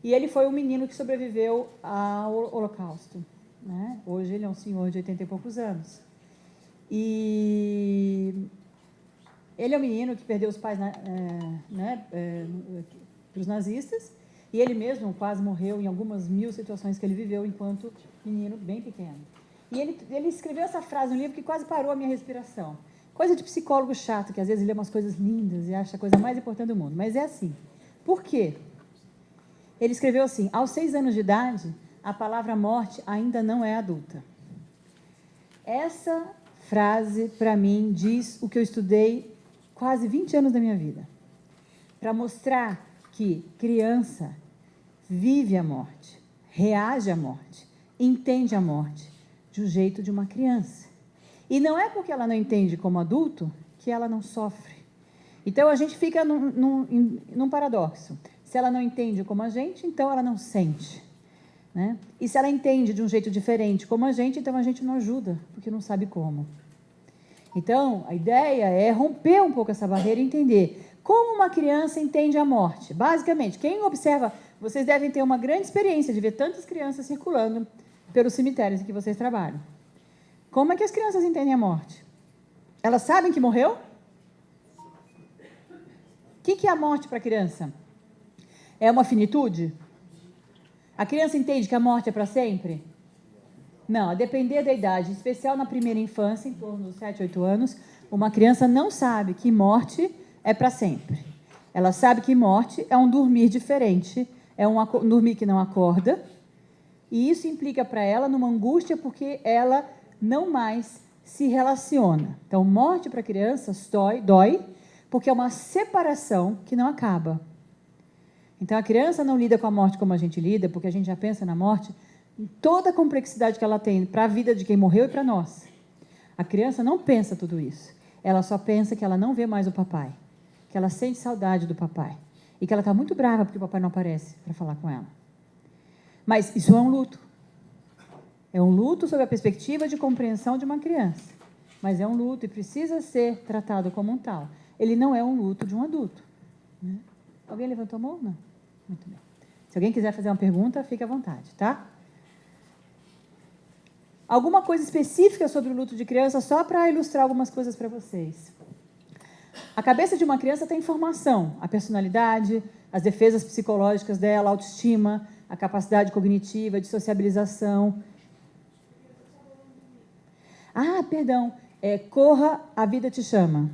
E ele foi um menino que sobreviveu ao Holocausto, né? Hoje ele é um senhor de 80 e poucos anos. E ele é um menino que perdeu os pais para os nazistas. E ele mesmo quase morreu em algumas 1000 situações que ele viveu enquanto menino bem pequeno. E ele escreveu essa frase no livro que quase parou a minha respiração. Coisa de psicólogo chato, que às vezes lê umas coisas lindas e acha a coisa mais importante do mundo. Mas é assim. Por quê? Ele escreveu assim: aos 6 anos de idade, a palavra morte ainda não é adulta. Essa frase, para mim, diz o que eu estudei quase 20 anos da minha vida. Para mostrar que criança vive a morte, reage à morte, entende a morte de um jeito de uma criança. E não é porque ela não entende como adulto que ela não sofre. Então, a gente fica num paradoxo. Se ela não entende como a gente, então ela não sente, né? E se ela entende de um jeito diferente como a gente, então a gente não ajuda, porque não sabe como. Então, a ideia é romper um pouco essa barreira e entender como uma criança entende a morte. Basicamente, quem observa, vocês devem ter uma grande experiência de ver tantas crianças circulando pelos cemitérios em que vocês trabalham. Como é que as crianças entendem a morte? Elas sabem que morreu? O que é a morte para a criança? É uma finitude? A criança entende que a morte é para sempre? Não, a depender da idade, em especial na primeira infância, em torno dos 7, 8 anos, uma criança não sabe que morte é para sempre. Ela sabe que morte é um dormir diferente, é um dormir que não acorda, e isso implica para ela numa angústia porque ela não mais se relaciona. Então, morte para crianças dói, porque é uma separação que não acaba. Então, a criança não lida com a morte como a gente lida, porque a gente já pensa na morte em toda a complexidade que ela tem para a vida de quem morreu e para nós. A criança não pensa tudo isso. Ela só pensa que ela não vê mais o papai, que ela sente saudade do papai e que ela está muito brava porque o papai não aparece para falar com ela. Mas isso é um luto. É um luto sob a perspectiva de compreensão de uma criança. Mas é um luto e precisa ser tratado como um tal. Ele não é um luto de um adulto, né? Alguém levantou a mão? Não? Muito bem. Se alguém quiser fazer uma pergunta, fique à vontade, tá? Alguma coisa específica sobre o luto de criança, só para ilustrar algumas coisas para vocês. A cabeça de uma criança tem informação, a personalidade, as defesas psicológicas dela, a autoestima, a capacidade cognitiva, de sociabilização. Ah, perdão. Corra, a vida te chama.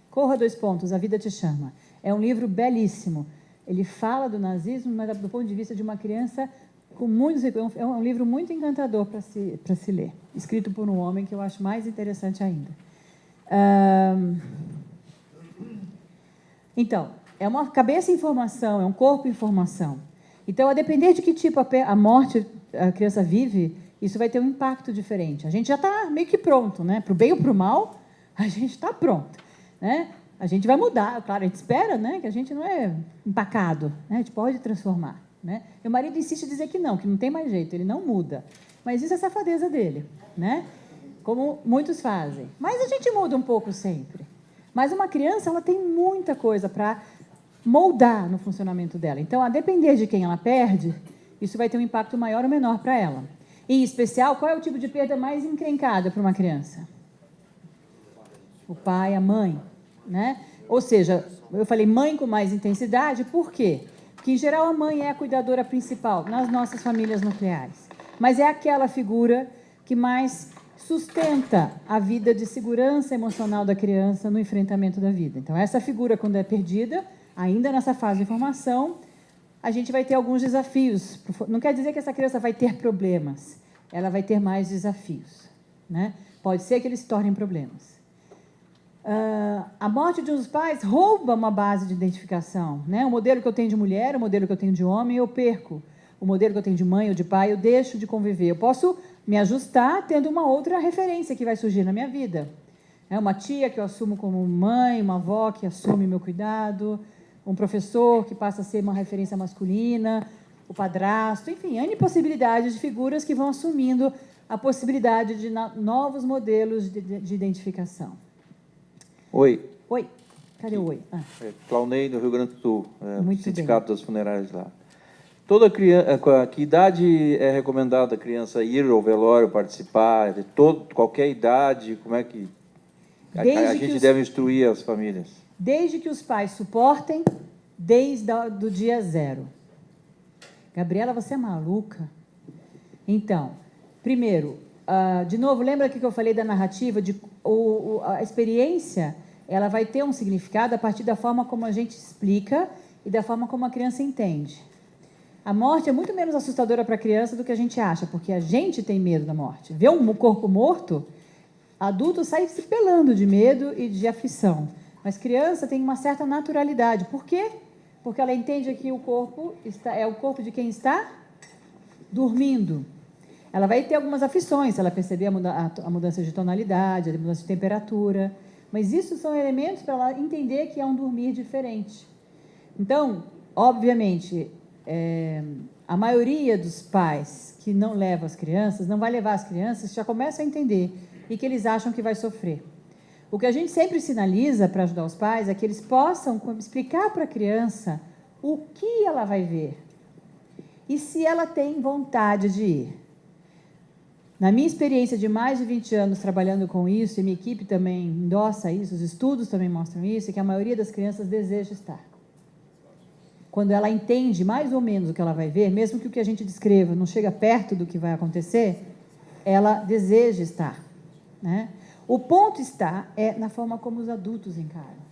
Corra, a vida te chama. É um livro belíssimo. Ele fala do nazismo, mas do ponto de vista de uma criança com muitos... É um livro muito encantador para se ler. Escrito por um homem que eu acho mais interessante ainda. Então, é uma cabeça em formação, é um corpo em formação. Então, a depender de que tipo a morte a criança vive, isso vai ter um impacto diferente. A gente já está meio que pronto, né? Para o bem ou para o mal, a gente está pronto, né? A gente vai mudar, claro, a gente espera, né? Que a gente não é empacado, né? A gente pode transformar, né? Meu marido insiste em dizer que não tem mais jeito, ele não muda. Mas isso é safadeza dele, né? Como muitos fazem. Mas a gente muda um pouco sempre. Mas uma criança, ela tem muita coisa para moldar no funcionamento dela. Então, a depender de quem ela perde, isso vai ter um impacto maior ou menor para ela. Em especial, qual é o tipo de perda mais encrencada para uma criança? O pai, a mãe, né? Ou seja, eu falei mãe com mais intensidade, por quê? Porque, em geral, a mãe é a cuidadora principal nas nossas famílias nucleares. Mas é aquela figura que mais sustenta a vida de segurança emocional da criança no enfrentamento da vida. Então, essa figura, quando é perdida, ainda nessa fase de formação, a gente vai ter alguns desafios. Não quer dizer que essa criança vai ter problemas, ela vai ter mais desafios, né? Pode ser que eles se tornem problemas. A morte de um dos pais rouba uma base de identificação, né? O modelo que eu tenho de mulher, o modelo que eu tenho de homem, eu perco. O modelo que eu tenho de mãe ou de pai, eu deixo de conviver. Eu posso me ajustar tendo uma outra referência que vai surgir na minha vida. É uma tia que eu assumo como mãe, uma avó que assume meu cuidado, um professor que passa a ser uma referência masculina, o padrasto, enfim, N possibilidades de figuras que vão assumindo a possibilidade de novos modelos de identificação. Oi. Oi. Cadê o oi? Claunei, do Rio Grande do Sul, Muito Sindicato das Funerárias lá. Toda criança, que idade é recomendada a criança ir ao velório, participar? Qualquer idade, como é que a gente deve instruir as famílias? Desde que os pais suportem, desde o dia 0. Gabriela, você é maluca? Então, primeiro, de novo, lembra que eu falei da narrativa? A experiência, ela vai ter um significado a partir da forma como a gente explica e da forma como a criança entende. A morte é muito menos assustadora para a criança do que a gente acha, porque a gente tem medo da morte. Ver um corpo morto, adulto sai se pelando de medo e de aflição. Mas criança tem uma certa naturalidade. Por quê? Porque ela entende que o corpo é o corpo de quem está dormindo. Ela vai ter algumas aflições, se ela perceber a mudança de tonalidade, a mudança de temperatura. Mas isso são elementos para ela entender que é um dormir diferente. Então, obviamente, a maioria dos pais que não levam as crianças, não vai levar as crianças, já começam a entender e que eles acham que vai sofrer. O que a gente sempre sinaliza para ajudar os pais é que eles possam explicar para a criança o que ela vai ver e se ela tem vontade de ir. Na minha experiência de mais de 20 anos trabalhando com isso, e minha equipe também endossa isso, os estudos também mostram isso, é que a maioria das crianças deseja estar. Quando ela entende mais ou menos o que ela vai ver, mesmo que o que a gente descreva não chega perto do que vai acontecer, ela deseja estar, né? O ponto está na forma como os adultos encaram.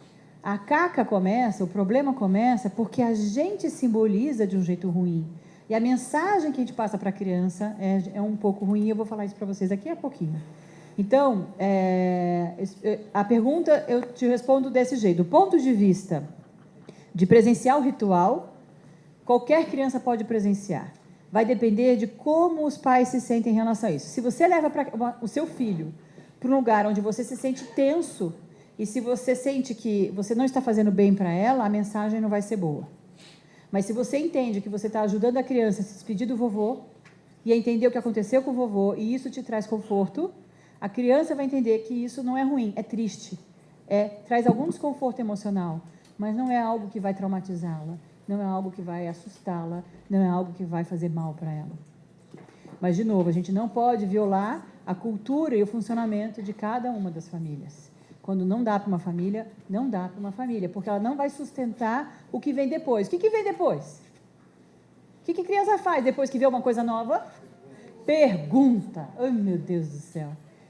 A caca começa, o problema começa porque a gente simboliza de um jeito ruim. E a mensagem que a gente passa para a criança é um pouco ruim, eu vou falar isso para vocês daqui a pouquinho. Então, a pergunta eu te respondo desse jeito. Do ponto de vista de presenciar o ritual, qualquer criança pode presenciar. Vai depender de como os pais se sentem em relação a isso. Se você leva o seu filho para um lugar onde você se sente tenso e se você sente que você não está fazendo bem para ela, a mensagem não vai ser boa. Mas se você entende que você está ajudando a criança a se despedir do vovô e a entender o que aconteceu com o vovô e isso te traz conforto, a criança vai entender que isso não é ruim, é triste, traz algum desconforto emocional, mas não é algo que vai traumatizá-la, não é algo que vai assustá-la, não é algo que vai fazer mal para ela. Mas, de novo, a gente não pode violar a cultura e o funcionamento de cada uma das famílias. Quando não dá para uma família, não dá para uma família, porque ela não vai sustentar o que vem depois. O que vem depois? O que a criança faz depois que vê uma coisa nova? Pergunta. Ai, meu Deus do céu.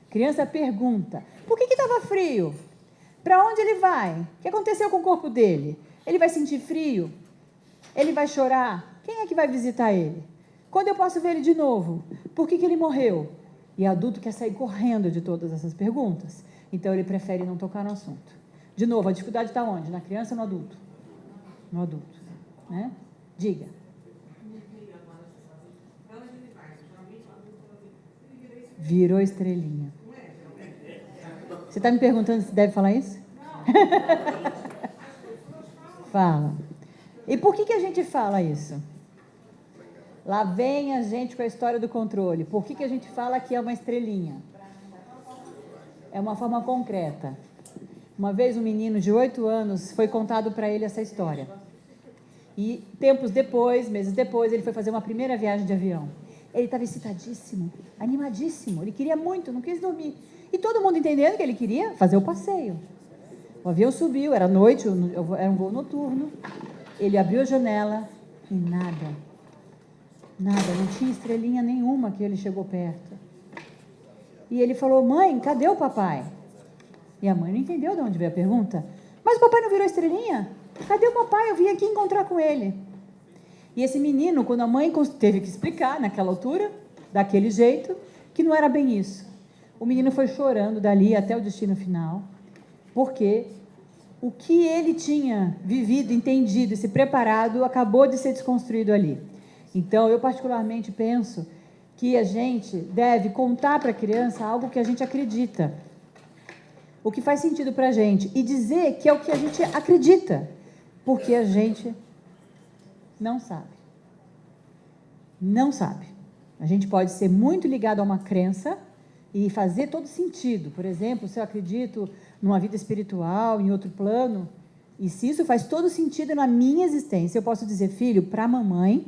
Criança pergunta. Por que estava frio? Para onde ele vai? O que aconteceu com o corpo dele? Ele vai sentir frio? Ele vai chorar? Quem é que vai visitar ele? Quando eu posso ver ele de novo? Por que ele morreu? E adulto quer sair correndo de todas essas perguntas. Então, ele prefere não tocar no assunto. De novo, a dificuldade está onde? Na criança ou no adulto? No adulto, né? Diga. Me virou estrelinha. Você está me perguntando se deve falar isso? Fala. E por que a gente fala isso? Lá vem a gente com a história do controle. Por que a gente fala que é uma estrelinha? É uma forma concreta. Uma vez um menino de 8 anos foi contado para ele essa história. E tempos depois, meses depois, ele foi fazer uma primeira viagem de avião. Ele estava excitadíssimo, animadíssimo. Ele queria muito, não quis dormir. E todo mundo entendendo que ele queria fazer o passeio. O avião subiu, era noite, era um voo noturno. Ele abriu a janela e nada, não tinha estrelinha nenhuma que ele chegou perto. E ele falou: mãe, cadê o papai? E a mãe não entendeu de onde veio a pergunta. Mas o papai não virou estrelinha? Cadê o papai? Eu vim aqui encontrar com ele. E esse menino, quando a mãe teve que explicar, naquela altura, daquele jeito, que não era bem isso. O menino foi chorando dali até o destino final, porque o que ele tinha vivido, entendido e se preparado acabou de ser desconstruído ali. Então, eu particularmente penso que a gente deve contar para a criança algo que a gente acredita, o que faz sentido para a gente, e dizer que é o que a gente acredita, porque a gente não sabe. Não sabe. A gente pode ser muito ligado a uma crença e fazer todo sentido. Por exemplo, se eu acredito numa vida espiritual, em outro plano, e se isso faz todo sentido na minha existência, eu posso dizer: filho, para a mamãe,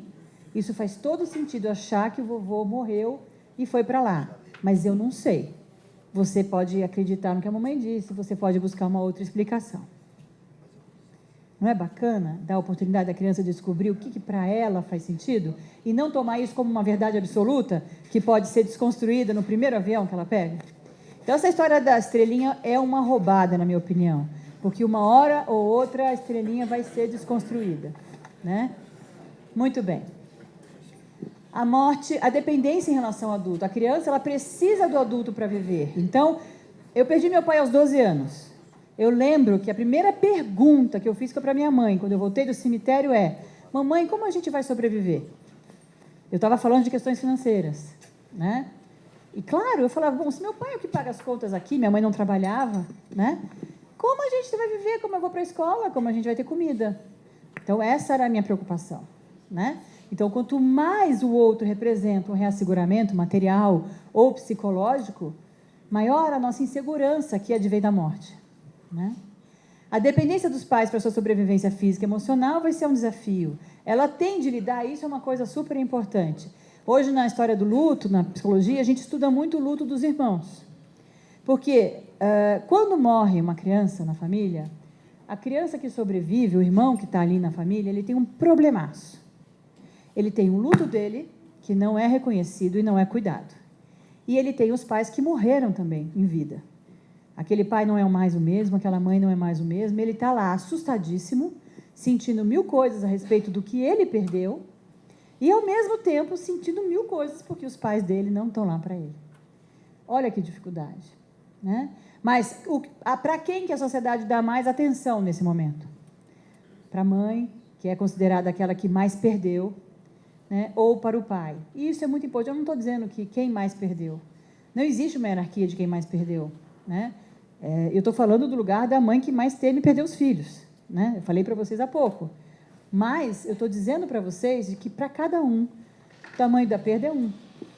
isso faz todo sentido achar que o vovô morreu e foi para lá. Mas eu não sei. Você pode acreditar no que a mamãe disse, você pode buscar uma outra explicação. Não é bacana dar a oportunidade da criança de descobrir o que para ela faz sentido? E não tomar isso como uma verdade absoluta, que pode ser desconstruída no primeiro avião que ela pega? Então, essa história da estrelinha é uma roubada, na minha opinião. Porque uma hora ou outra a estrelinha vai ser desconstruída, né? Muito bem. A morte, a dependência em relação ao adulto. A criança, ela precisa do adulto para viver. Então, eu perdi meu pai aos 12 anos. Eu lembro que a primeira pergunta que eu fiz para minha mãe, quando eu voltei do cemitério, é: mamãe, como a gente vai sobreviver? Eu estava falando de questões financeiras, né? E claro, eu falava: bom, se meu pai é o que paga as contas aqui, minha mãe não trabalhava, né? Como a gente vai viver? Como eu vou para a escola? Como a gente vai ter comida? Então, essa era a minha preocupação, né? Então, quanto mais o outro representa um reasseguramento material ou psicológico, maior a nossa insegurança que advém da morte, né? A dependência dos pais para a sua sobrevivência física e emocional vai ser um desafio. Ela tem de lidar, isso é uma coisa super importante. Hoje, na história do luto, na psicologia, a gente estuda muito o luto dos irmãos. Porque quando morre uma criança na família, a criança que sobrevive, o irmão que está ali na família, ele tem um problemaço. Ele tem um luto dele, que não é reconhecido e não é cuidado. E ele tem os pais que morreram também em vida. Aquele pai não é mais o mesmo, aquela mãe não é mais o mesmo, ele está lá assustadíssimo, sentindo 1000 coisas a respeito do que ele perdeu, e, ao mesmo tempo, sentindo 1000 coisas porque os pais dele não estão lá para ele. Olha que dificuldade, né? Mas para quem que a sociedade dá mais atenção nesse momento? Para a mãe, que é considerada aquela que mais perdeu, né? Ou para o pai. E isso é muito importante. Eu não estou dizendo que quem mais perdeu. Não existe uma hierarquia de quem mais perdeu, né? Eu estou falando do lugar da mãe que mais teme perder os filhos, né? Eu falei para vocês há pouco. Mas eu estou dizendo para vocês que para cada um, o tamanho da perda é um.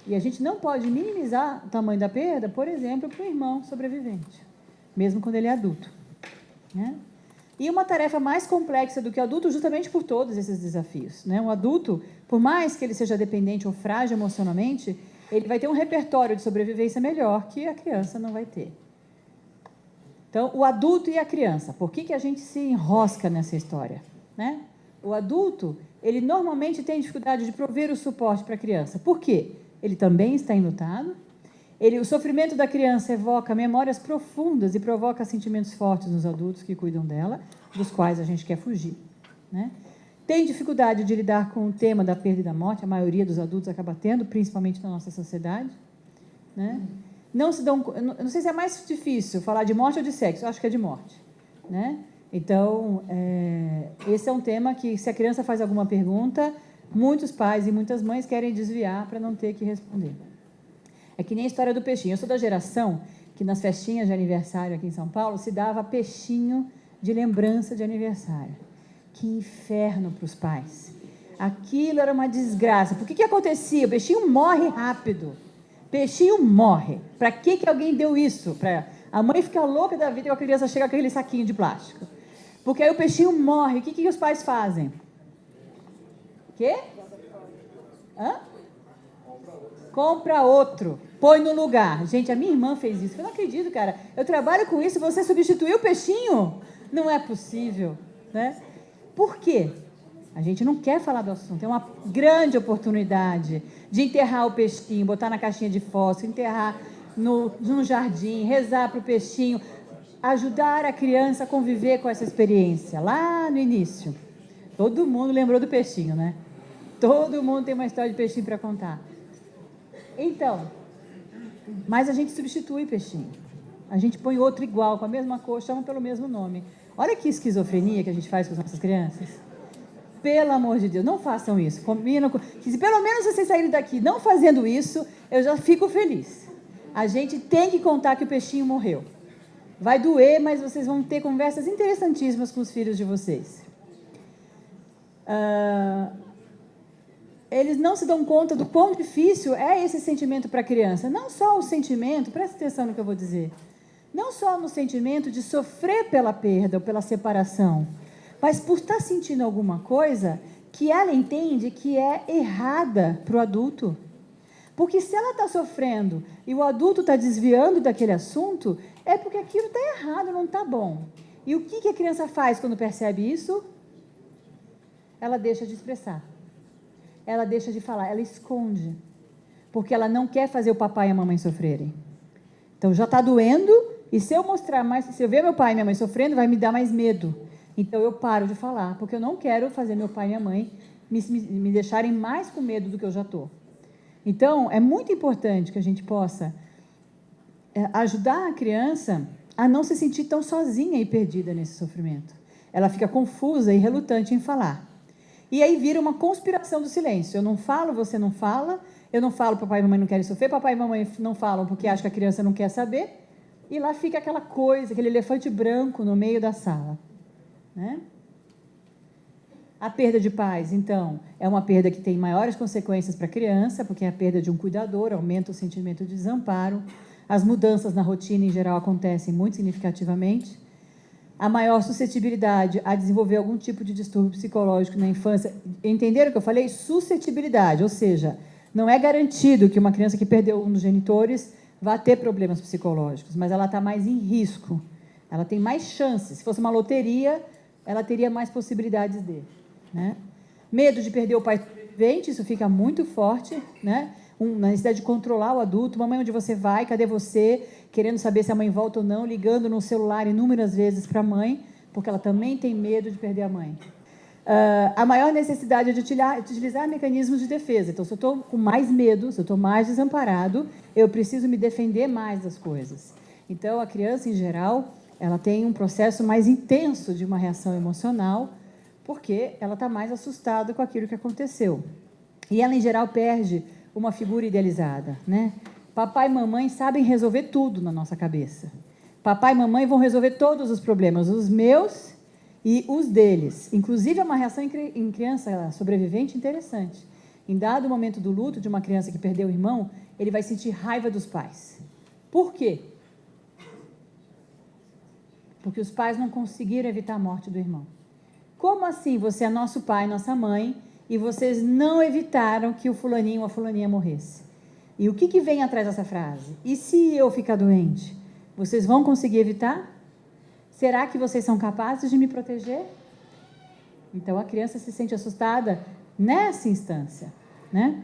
E a gente não pode minimizar o tamanho da perda, por exemplo, para o irmão sobrevivente, mesmo quando ele é adulto, né? E uma tarefa mais complexa do que o adulto, justamente por todos esses desafios, né? Um adulto, por mais que ele seja dependente ou frágil emocionalmente, ele vai ter um repertório de sobrevivência melhor que a criança não vai ter. Então, o adulto e a criança, por que a gente se enrosca nessa história, né? O adulto, ele normalmente tem dificuldade de prover o suporte para a criança. Por quê? Ele também está enlutado. O sofrimento da criança evoca memórias profundas e provoca sentimentos fortes nos adultos que cuidam dela, dos quais a gente quer fugir, né? Tem dificuldade de lidar com o tema da perda e da morte, a maioria dos adultos acaba tendo, principalmente na nossa sociedade, né? Não se dão, eu não sei se é mais difícil falar de morte ou de sexo, eu acho que é de morte, né? Então, esse é um tema que, se a criança faz alguma pergunta, muitos pais e muitas mães querem desviar para não ter que responder. É que nem a história do peixinho. Eu sou da geração que nas festinhas de aniversário aqui em São Paulo se dava peixinho de lembrança de aniversário. Que inferno para os pais. Aquilo era uma desgraça. Por que acontecia? O peixinho morre rápido. Peixinho morre. Para que alguém deu isso? A mãe fica louca da vida e a criança chega com aquele saquinho de plástico. Porque aí o peixinho morre. O que os pais fazem? Quê? Hã? Compra outro. Põe no lugar. Gente, a minha irmã fez isso. Eu não acredito, cara. Eu trabalho com isso e você substituiu o peixinho? Não é possível, né? Por quê? A gente não quer falar do assunto. É uma grande oportunidade de enterrar o peixinho, botar na caixinha de fósforo, enterrar no jardim, rezar para o peixinho, ajudar a criança a conviver com essa experiência. Lá no início, todo mundo lembrou do peixinho, né? Todo mundo tem uma história de peixinho para contar. Então, mas a gente substitui peixinho. A gente põe outro igual, com a mesma cor, chama pelo mesmo nome. Olha que esquizofrenia que a gente faz com as nossas crianças. Pelo amor de Deus, não façam isso. Combinam com... Se pelo menos vocês saírem daqui não fazendo isso, eu já fico feliz. A gente tem que contar que o peixinho morreu. Vai doer, mas vocês vão ter conversas interessantíssimas com os filhos de vocês. Eles não se dão conta do quão difícil é esse sentimento para a criança. Não só o sentimento, presta atenção no que eu vou dizer, não só no sentimento de sofrer pela perda ou pela separação, mas por estar sentindo alguma coisa que ela entende que é errada para o adulto. Porque se ela está sofrendo e o adulto está desviando daquele assunto, é porque aquilo está errado, não está bom. E o que a criança faz quando percebe isso? Ela deixa de expressar. Ela deixa de falar, ela esconde. Porque ela não quer fazer o papai e a mamãe sofrerem. Então, já está doendo, e se eu mostrar mais, se eu ver meu pai e minha mãe sofrendo, vai me dar mais medo. Então, eu paro de falar, porque eu não quero fazer meu pai e minha mãe me deixarem mais com medo do que eu já estou. Então, é muito importante que a gente possa ajudar a criança a não se sentir tão sozinha e perdida nesse sofrimento. Ela fica confusa e relutante em falar. E aí vira uma conspiração do silêncio. Eu não falo, você não fala. Eu não falo, papai e mamãe não querem sofrer. Papai e mamãe não falam porque acham que a criança não quer saber. E lá fica aquela coisa, aquele elefante branco no meio da sala. Né? A perda de pais, então, é uma perda que tem maiores consequências para a criança, porque é a perda de um cuidador, aumenta o sentimento de desamparo. As mudanças na rotina, em geral, acontecem muito significativamente. A maior suscetibilidade a desenvolver algum tipo de distúrbio psicológico na infância. Entenderam o que eu falei? Suscetibilidade, ou seja, não é garantido que uma criança que perdeu um dos genitores vá ter problemas psicológicos, mas ela está mais em risco, ela tem mais chances. Se fosse uma loteria, ela teria mais possibilidades de. Né? Medo de perder o pai sobrevivente, isso fica muito forte, né? Na necessidade de controlar o adulto. Mamãe, onde você vai? Cadê você? Querendo saber se a mãe volta ou não, ligando no celular inúmeras vezes para a mãe, porque ela também tem medo de perder a mãe. A maior necessidade é de utilizar mecanismos de defesa. Então, se eu estou com mais medo, se eu estou mais desamparado, eu preciso me defender mais das coisas. Então, a criança, em geral, ela tem um processo mais intenso de uma reação emocional, porque ela está mais assustada com aquilo que aconteceu. E ela, em geral, perde uma figura idealizada, né? Papai e mamãe sabem resolver tudo na nossa cabeça. Papai e mamãe vão resolver todos os problemas, os meus e os deles. Inclusive, é uma reação em criança sobrevivente interessante. Em dado momento do luto de uma criança que perdeu o irmão, ele vai sentir raiva dos pais. Por quê? Porque os pais não conseguiram evitar a morte do irmão. Como assim você é nosso pai, nossa mãe, e vocês não evitaram que o fulaninho ou a fulaninha morresse? E o que vem atrás dessa frase? E se eu ficar doente? Vocês vão conseguir evitar? Será que vocês são capazes de me proteger? Então, a criança se sente assustada nessa instância, né?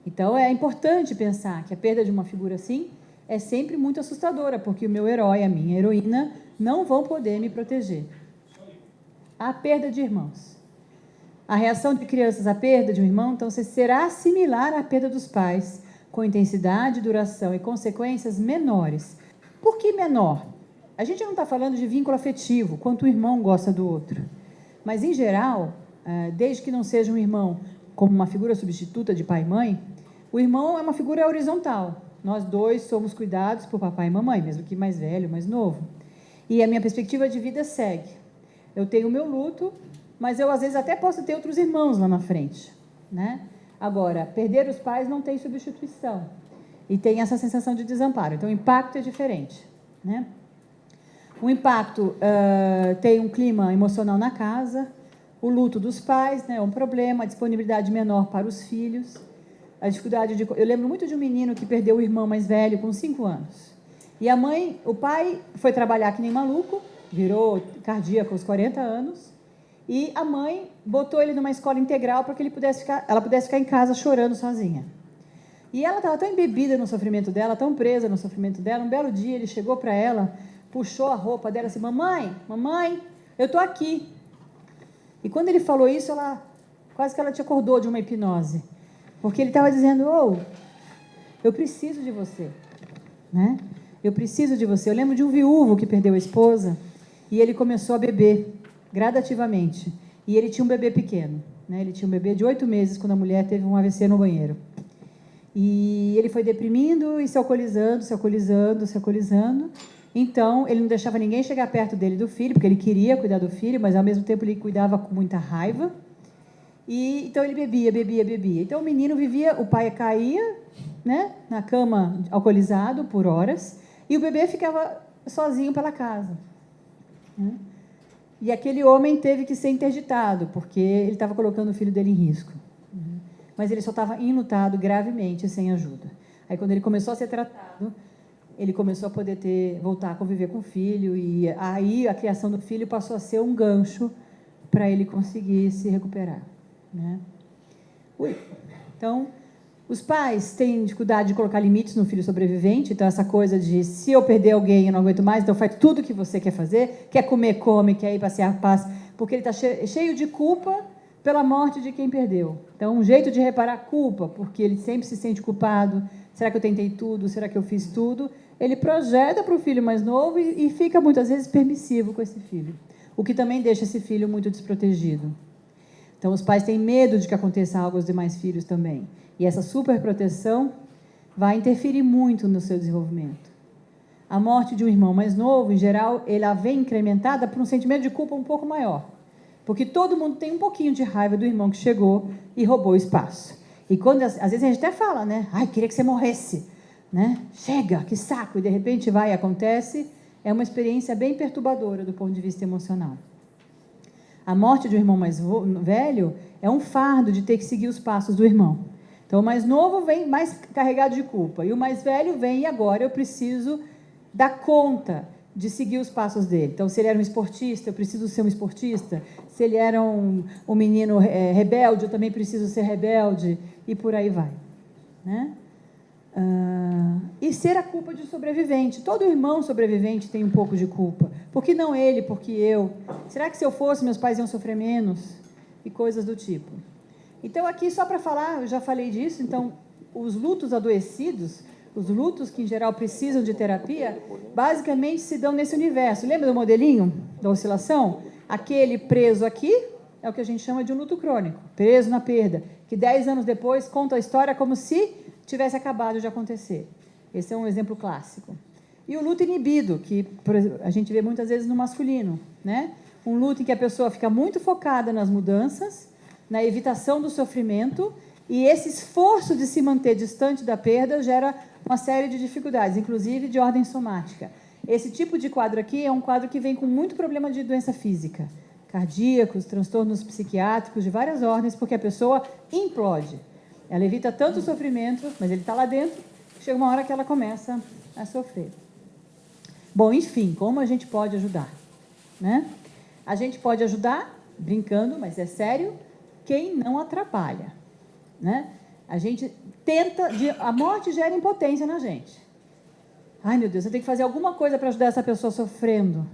Então, é importante pensar que a perda de uma figura assim é sempre muito assustadora, porque o meu herói, a minha heroína, não vão poder me proteger. A perda de irmãos. A reação de crianças à perda de um irmão, então, será similar à perda dos pais, com intensidade, duração e consequências menores. Por que menor? A gente não está falando de vínculo afetivo, quanto o irmão gosta do outro. Mas, em geral, desde que não seja um irmão como uma figura substituta de pai e mãe, o irmão é uma figura horizontal. nós dois somos cuidados por papai e mamãe, mesmo que mais velho, mais novo. E a minha perspectiva de vida segue. Eu tenho o meu luto, mas eu, às vezes, até posso ter outros irmãos lá na frente, né? Agora, perder os pais não tem substituição. E tem essa sensação de desamparo. Então, o impacto é diferente, né? O impacto tem um clima emocional na casa, o luto dos pais, né, é um problema, a disponibilidade menor para os filhos, a dificuldade de... Eu lembro muito de um menino que perdeu o irmão mais velho com 5 anos. E o pai foi trabalhar que nem maluco, virou cardíaco aos 40 anos, e a mãe botou ele numa escola integral para que ela pudesse ficar em casa chorando sozinha. E ela estava tão embebida no sofrimento dela, tão presa no sofrimento dela, um belo dia ele chegou para ela, puxou a roupa dela assim, mamãe, eu estou aqui. E quando ele falou isso, quase que ela te acordou de uma hipnose. Porque ele estava dizendo, eu preciso de você. Né? Eu preciso de você. Eu lembro de um viúvo que perdeu a esposa e ele começou a beber gradativamente. E ele tinha um bebê pequeno. Né? Ele tinha um bebê de 8 meses quando a mulher teve um AVC no banheiro. E ele foi deprimindo e se alcoolizando. Então, ele não deixava ninguém chegar perto dele do filho, porque ele queria cuidar do filho, mas, ao mesmo tempo, ele cuidava com muita raiva. E então, ele bebia. Então, o menino o pai caía, né, na cama, alcoolizado, por horas, e o bebê ficava sozinho pela casa. Né? E aquele homem teve que ser interditado, porque ele estava colocando o filho dele em risco. Mas ele só estava enlutado gravemente, sem ajuda. Aí, quando ele começou a ser tratado, ele começou a poder voltar a conviver com o filho, e aí a criação do filho passou a ser um gancho para ele conseguir se recuperar. Né? Então, os pais têm dificuldade de colocar limites no filho sobrevivente, então essa coisa de, se eu perder alguém, eu não aguento mais, então faz tudo o que você quer fazer, quer comer, come, quer ir passear, passa, porque ele está cheio de culpa pela morte de quem perdeu. Então, um jeito de reparar a culpa, porque ele sempre se sente culpado, será que eu tentei tudo, será que eu fiz tudo? Ele projeta para o filho mais novo e fica, muitas vezes, permissivo com esse filho, o que também deixa esse filho muito desprotegido. Então, os pais têm medo de que aconteça algo aos demais filhos também. E essa superproteção vai interferir muito no seu desenvolvimento. A morte de um irmão mais novo, em geral, ela vem incrementada por um sentimento de culpa um pouco maior. Porque todo mundo tem um pouquinho de raiva do irmão que chegou e roubou o espaço. E quando, às vezes, a gente até fala, né? Ai, queria que você morresse. Né? Chega, que saco. E, de repente, vai e acontece. É uma experiência bem perturbadora do ponto de vista emocional. A morte de um irmão mais velho é um fardo de ter que seguir os passos do irmão. Então, o mais novo vem mais carregado de culpa. E o mais velho vem, e agora eu preciso dar conta de seguir os passos dele. Então, se ele era um esportista, eu preciso ser um esportista. Se ele era um menino rebelde, eu também preciso ser rebelde. E por aí vai. Né? E ser a culpa de sobrevivente. Todo irmão sobrevivente tem um pouco de culpa. Por que não ele? Por que eu? Será que se eu fosse, meus pais iam sofrer menos? E coisas do tipo. Então, aqui, só para falar, eu já falei disso, então, os lutos adoecidos, os lutos que, em geral, precisam de terapia, basicamente se dão nesse universo. Lembra do modelinho da oscilação? Aquele preso aqui é o que a gente chama de um luto crônico, preso na perda, que 10 anos depois conta a história como se tivesse acabado de acontecer. Esse é um exemplo clássico. E o luto inibido, que a gente vê muitas vezes no masculino, né? Um luto em que a pessoa fica muito focada nas mudanças, na evitação do sofrimento, e esse esforço de se manter distante da perda gera uma série de dificuldades, inclusive de ordem somática. Esse tipo de quadro aqui é um quadro que vem com muito problema de doença física, cardíacos, transtornos psiquiátricos de várias ordens, porque a pessoa implode. Ela evita tanto o sofrimento, mas ele está lá dentro, chega uma hora que ela começa a sofrer. Bom, enfim, como a gente pode ajudar? Né? A gente pode ajudar, brincando, mas é sério, quem não atrapalha. Né? A gente tenta... A morte gera impotência na gente. Ai, meu Deus, eu tenho que fazer alguma coisa para ajudar essa pessoa sofrendo.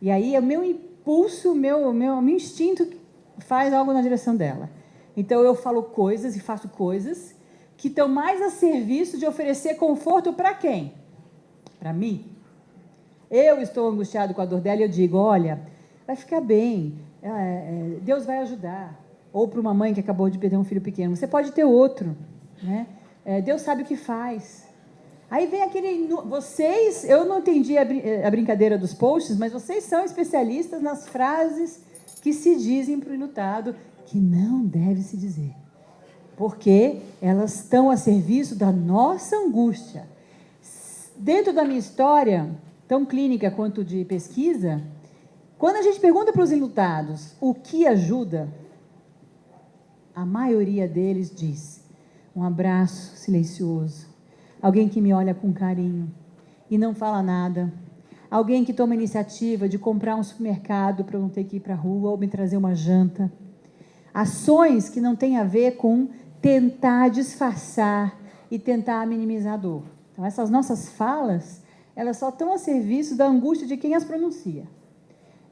E aí, o meu impulso, o meu instinto faz algo na direção dela. Então, eu falo coisas e faço coisas que estão mais a serviço de oferecer conforto para quem? Para mim. Eu estou angustiado com a dor dela e eu digo, olha, vai ficar bem, Deus vai ajudar. Ou para uma mãe que acabou de perder um filho pequeno, você pode ter outro. Né? Deus sabe o que faz. Aí vem aquele... Vocês, eu não entendi a brincadeira dos posts, mas vocês são especialistas nas frases que se dizem para o enlutado que não deve se dizer, porque elas estão a serviço da nossa angústia. Dentro da minha história, tão clínica quanto de pesquisa, quando a gente pergunta para os enlutados o que ajuda, a maioria deles diz: um abraço silencioso, alguém que me olha com carinho e não fala nada, alguém que toma a iniciativa de comprar um supermercado para eu não ter que ir para a rua ou me trazer uma janta. Ações que não têm a ver com tentar disfarçar e tentar minimizar a dor. Então, essas nossas falas, elas só estão a serviço da angústia de quem as pronuncia.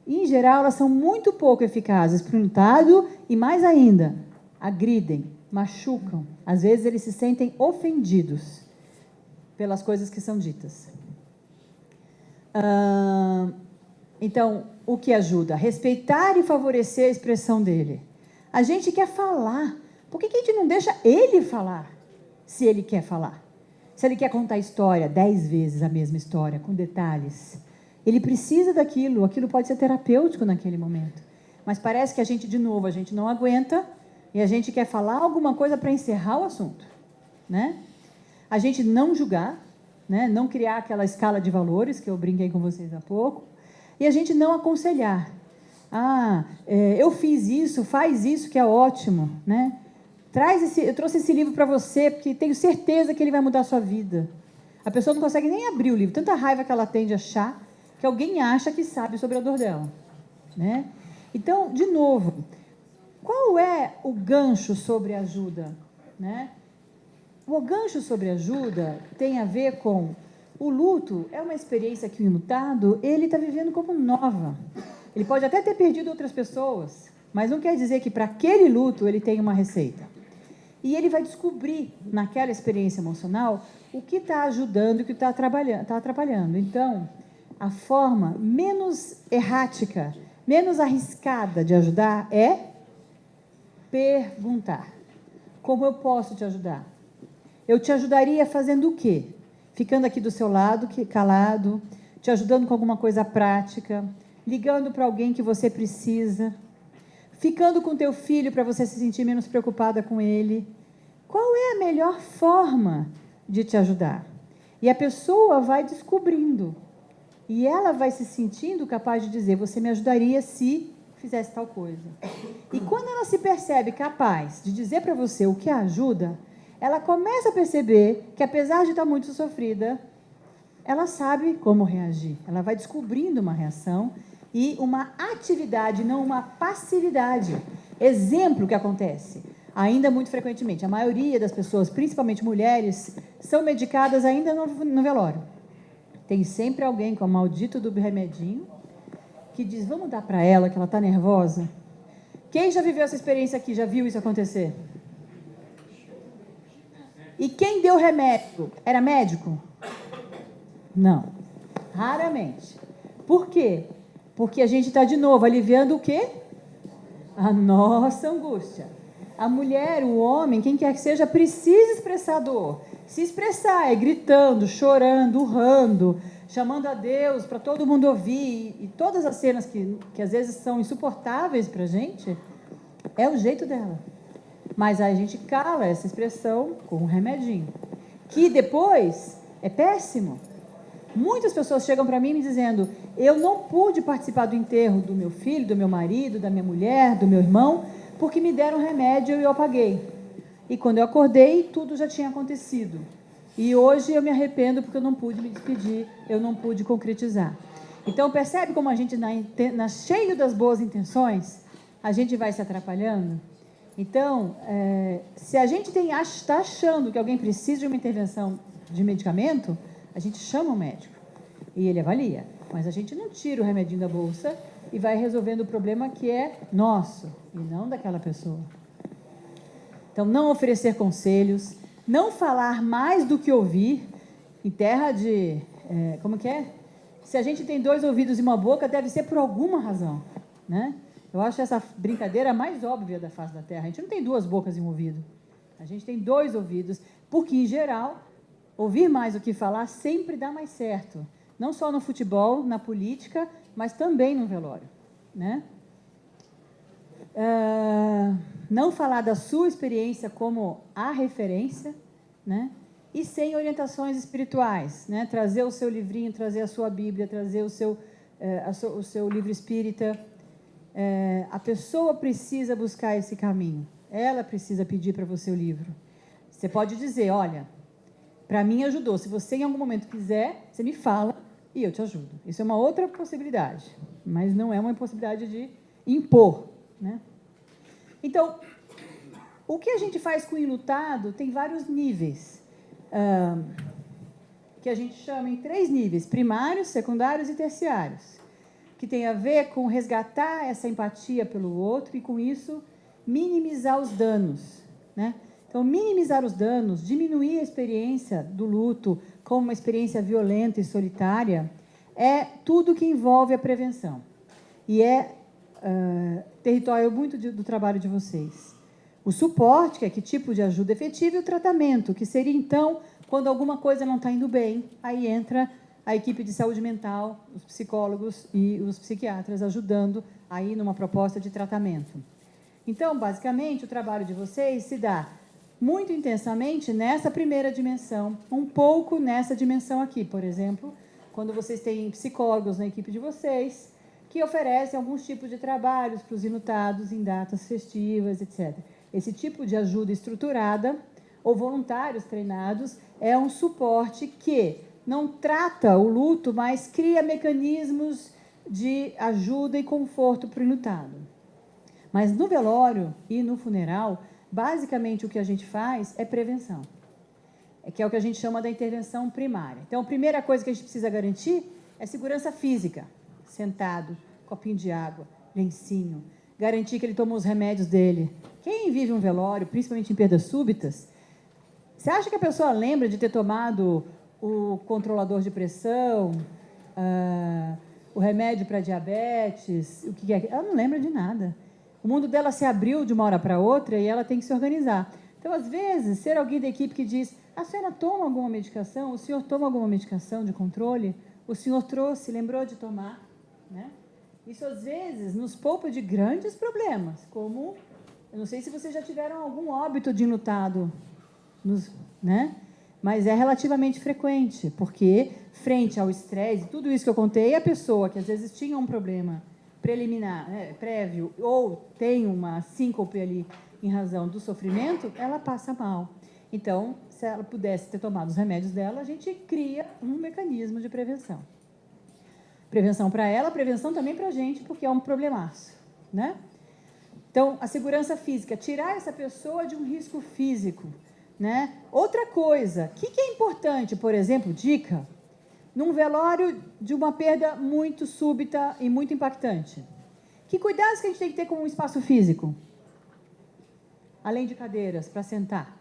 E, em geral, elas são muito pouco eficazes para o enlutado e, mais ainda, agridem, machucam. Às vezes, eles se sentem ofendidos pelas coisas que são ditas. Então, o que ajuda? Respeitar e favorecer a expressão dele. A gente quer falar. Por que a gente não deixa ele falar, se ele quer falar? Se ele quer contar a história 10 vezes a mesma história, com detalhes. Ele precisa daquilo, aquilo pode ser terapêutico naquele momento. Mas parece que a gente, de novo, a gente não aguenta e a gente quer falar alguma coisa para encerrar o assunto, né? A gente não julgar, né? Não criar aquela escala de valores que eu brinquei com vocês há pouco, e a gente não aconselhar. Eu fiz isso, faz isso que é ótimo, né? Eu trouxe esse livro para você porque tenho certeza que ele vai mudar a sua vida. A pessoa não consegue nem abrir o livro, tanta raiva que ela tem de achar que alguém acha que sabe sobre a dor dela, né? Então, de novo, qual é o gancho sobre ajuda, né? O gancho sobre ajuda tem a ver com o luto. É uma experiência que o enlutado ele está vivendo como nova. Ele pode até ter perdido outras pessoas, mas não quer dizer que para aquele luto ele tem uma receita. E ele vai descobrir naquela experiência emocional o que está ajudando e o que está atrapalhando. Então, a forma menos errática, menos arriscada de ajudar é perguntar. Como eu posso te ajudar? Eu te ajudaria fazendo o quê? Ficando aqui do seu lado, calado, te ajudando com alguma coisa prática, ligando para alguém que você precisa, ficando com teu filho para você se sentir menos preocupada com ele. Qual é a melhor forma de te ajudar? E a pessoa vai descobrindo. E ela vai se sentindo capaz de dizer: você me ajudaria se fizesse tal coisa. E quando ela se percebe capaz de dizer para você o que a ajuda, ela começa a perceber que, apesar de estar muito sofrida, ela sabe como reagir. Ela vai descobrindo uma reação e uma atividade, não uma passividade. Exemplo que acontece, ainda muito frequentemente, a maioria das pessoas, principalmente mulheres, são medicadas ainda no velório. Tem sempre alguém com o maldito do remedinho que diz: vamos dar para ela que ela está nervosa. Quem já viveu essa experiência aqui, já viu isso acontecer? E quem deu remédio? Era médico? Não. Raramente. Por quê? Porque a gente está, de novo, aliviando o quê? A nossa angústia. A mulher, o homem, quem quer que seja, precisa expressar dor. Se expressar é gritando, chorando, urrando, chamando a Deus para todo mundo ouvir. E todas as cenas que às vezes são insuportáveis para a gente, é o jeito dela. Mas aí a gente cala essa expressão com um remedinho, que depois é péssimo. Muitas pessoas chegam para mim me dizendo: eu não pude participar do enterro do meu filho, do meu marido, da minha mulher, do meu irmão, porque me deram remédio e eu apaguei. E quando eu acordei, tudo já tinha acontecido. E hoje eu me arrependo porque eu não pude me despedir, eu não pude concretizar. Então, percebe como a gente, cheio das boas intenções, a gente vai se atrapalhando? Então, se a gente está achando que alguém precisa de uma intervenção de medicamento, a gente chama o médico e ele avalia. Mas a gente não tira o remedinho da bolsa e vai resolvendo o problema que é nosso e não daquela pessoa. Então, não oferecer conselhos, não falar mais do que ouvir. Em terra de... como que é? Se a gente tem 2 ouvidos e uma boca, deve ser por alguma razão, né? Eu acho essa brincadeira a mais óbvia da face da Terra. A gente não tem 2 bocas e um ouvido. A gente tem 2 ouvidos, porque, em geral, Ouvir mais do que falar sempre dá mais certo. Não só no futebol, na política, mas também no velório, né? Não falar da sua experiência como a referência, né? E sem orientações espirituais, né? Trazer o seu livrinho, trazer a sua Bíblia, trazer o seu livro espírita. A pessoa precisa buscar esse caminho. Ela precisa pedir para você o livro. Você pode dizer, olha, para mim ajudou. Se você em algum momento quiser, você me fala e eu te ajudo. Isso é uma outra possibilidade, mas não é uma possibilidade de impor, né? Então, o que a gente faz com o enlutado tem vários níveis, que a gente chama em 3 níveis, primários, secundários e terciários, que tem a ver com resgatar essa empatia pelo outro e, com isso, minimizar os danos, né? Então, minimizar os danos, diminuir a experiência do luto como uma experiência violenta e solitária, é tudo que envolve a prevenção. E é território muito do trabalho de vocês. O suporte, que é que tipo de ajuda efetiva, e o tratamento, que seria, então, quando alguma coisa não está indo bem, aí entra a equipe de saúde mental, os psicólogos e os psiquiatras ajudando aí numa proposta de tratamento. Então, basicamente, o trabalho de vocês se dá muito intensamente nessa primeira dimensão, um pouco nessa dimensão aqui, por exemplo, quando vocês têm psicólogos na equipe de vocês, que oferecem alguns tipos de trabalhos para os enlutados em datas festivas, etc. Esse tipo de ajuda estruturada, ou voluntários treinados, é um suporte que não trata o luto, mas cria mecanismos de ajuda e conforto para o enlutado. Mas no velório e no funeral, basicamente o que a gente faz é prevenção, que é o que a gente chama da intervenção primária. Então, a primeira coisa que a gente precisa garantir é segurança física. Sentado, copinho de água, lencinho, garantir que ele tomou os remédios dele. Quem vive um velório, principalmente em perdas súbitas, você acha que a pessoa lembra de ter tomado o controlador de pressão, o remédio para diabetes, o que é? Ela não lembra de nada. O mundo dela se abriu de uma hora para outra e ela tem que se organizar. Então, às vezes, ser alguém da equipe que diz, a senhora toma alguma medicação? O senhor toma alguma medicação de controle? O senhor trouxe, lembrou de tomar? Né? Isso, às vezes, nos poupa de grandes problemas, como, eu não sei se vocês já tiveram algum óbito de enlutado, né? Mas é relativamente frequente, porque, frente ao estresse, tudo isso que eu contei, a pessoa que, às vezes, tinha um problema preliminar, né, prévio, ou tem uma síncope ali em razão do sofrimento, ela passa mal. Então, se ela pudesse ter tomado os remédios dela, a gente cria um mecanismo de prevenção. Prevenção para ela, prevenção também para a gente, porque é um problemaço, né? Então, a segurança física, tirar essa pessoa de um risco físico, né? Outra coisa, o que é importante, por exemplo, dica, num velório de uma perda muito súbita e muito impactante. Que cuidados que a gente tem que ter com o espaço físico? Além de cadeiras para sentar.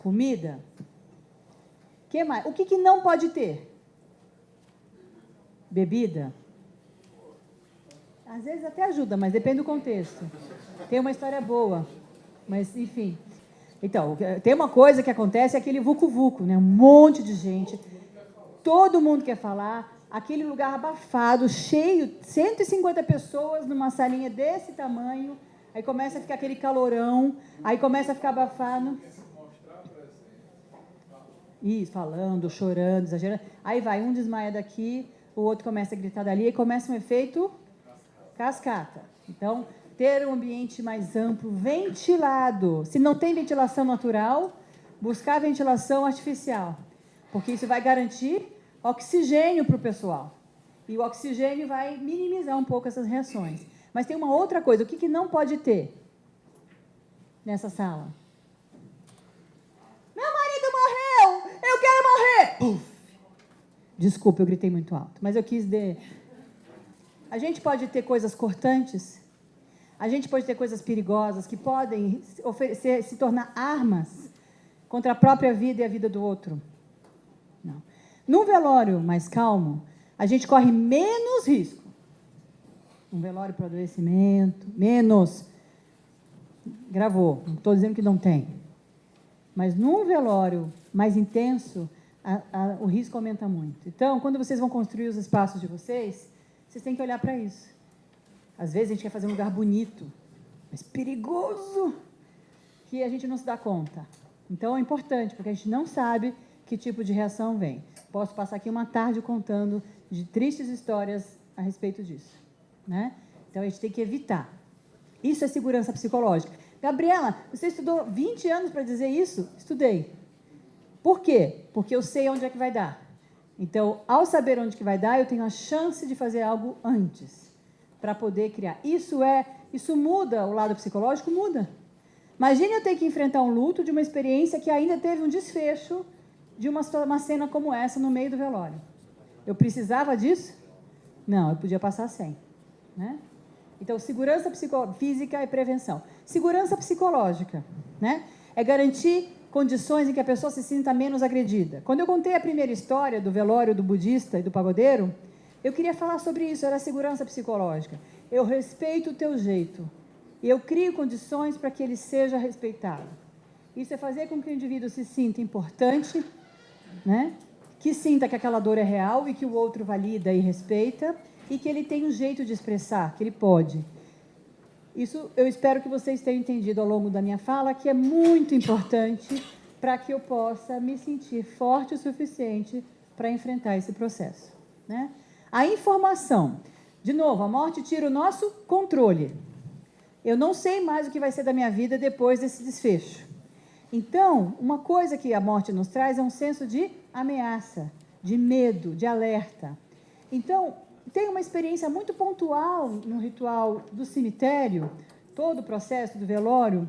Comida. Que mais? O que não pode ter? Bebida. Às vezes até ajuda, mas depende do contexto. Tem uma história boa, mas enfim. Então, tem uma coisa que acontece, é aquele vucu-vucu, né? Um monte de gente, todo mundo quer falar, aquele lugar abafado, cheio, 150 pessoas numa salinha desse tamanho, aí começa a ficar aquele calorão, aí começa a ficar abafado. Isso, falando, chorando, exagerando. Aí vai, um desmaia daqui, o outro começa a gritar dali, e começa um efeito cascata. Então, ter um ambiente mais amplo, ventilado. Se não tem ventilação natural, buscar ventilação artificial, porque isso vai garantir oxigênio para o pessoal. E o oxigênio vai minimizar um pouco essas reações. Mas tem uma outra coisa, o que não pode ter nessa sala? Meu marido morreu! Eu quero morrer! Puf. Desculpa, eu gritei muito alto, mas eu quis A gente pode ter coisas cortantes, a gente pode ter coisas perigosas que podem se tornar armas contra a própria vida e a vida do outro. Não. Num velório mais calmo, a gente corre menos risco. Um velório para adoecimento, menos. Gravou, não estou dizendo que não tem. Mas num velório mais intenso, o risco aumenta muito. Então, quando vocês vão construir os espaços de vocês, vocês têm que olhar para isso. Às vezes a gente quer fazer um lugar bonito, mas perigoso, que a gente não se dá conta. Então, é importante, porque a gente não sabe que tipo de reação vem. Posso passar aqui uma tarde contando de tristes histórias a respeito disso, né? Então, a gente tem que evitar. Isso é segurança psicológica. Gabriela, você estudou 20 anos para dizer isso? Estudei. Por quê? Porque eu sei onde é que vai dar. Então, ao saber onde que vai dar, eu tenho a chance de fazer algo antes, para poder criar. Isso muda o lado psicológico? Muda. Imagine eu ter que enfrentar um luto de uma experiência que ainda teve um desfecho de uma cena como essa no meio do velório. Eu precisava disso? Não, eu podia passar sem, né? Então, segurança física e prevenção. Segurança psicológica, né? É garantir condições em que a pessoa se sinta menos agredida. Quando eu contei a primeira história do velório do budista e do pagodeiro, eu queria falar sobre isso, era segurança psicológica. Eu respeito o teu jeito e eu crio condições para que ele seja respeitado. Isso é fazer com que o indivíduo se sinta importante, né? Que sinta que aquela dor é real e que o outro valida e respeita, e que ele tem um jeito de expressar, que ele pode. Isso eu espero que vocês tenham entendido ao longo da minha fala, que é muito importante para que eu possa me sentir forte o suficiente para enfrentar esse processo, né? A informação. De novo, a morte tira o nosso controle. Eu não sei mais o que vai ser da minha vida depois desse desfecho. Então, uma coisa que a morte nos traz é um senso de ameaça, de medo, de alerta. Então, tem uma experiência muito pontual no ritual do cemitério, todo o processo do velório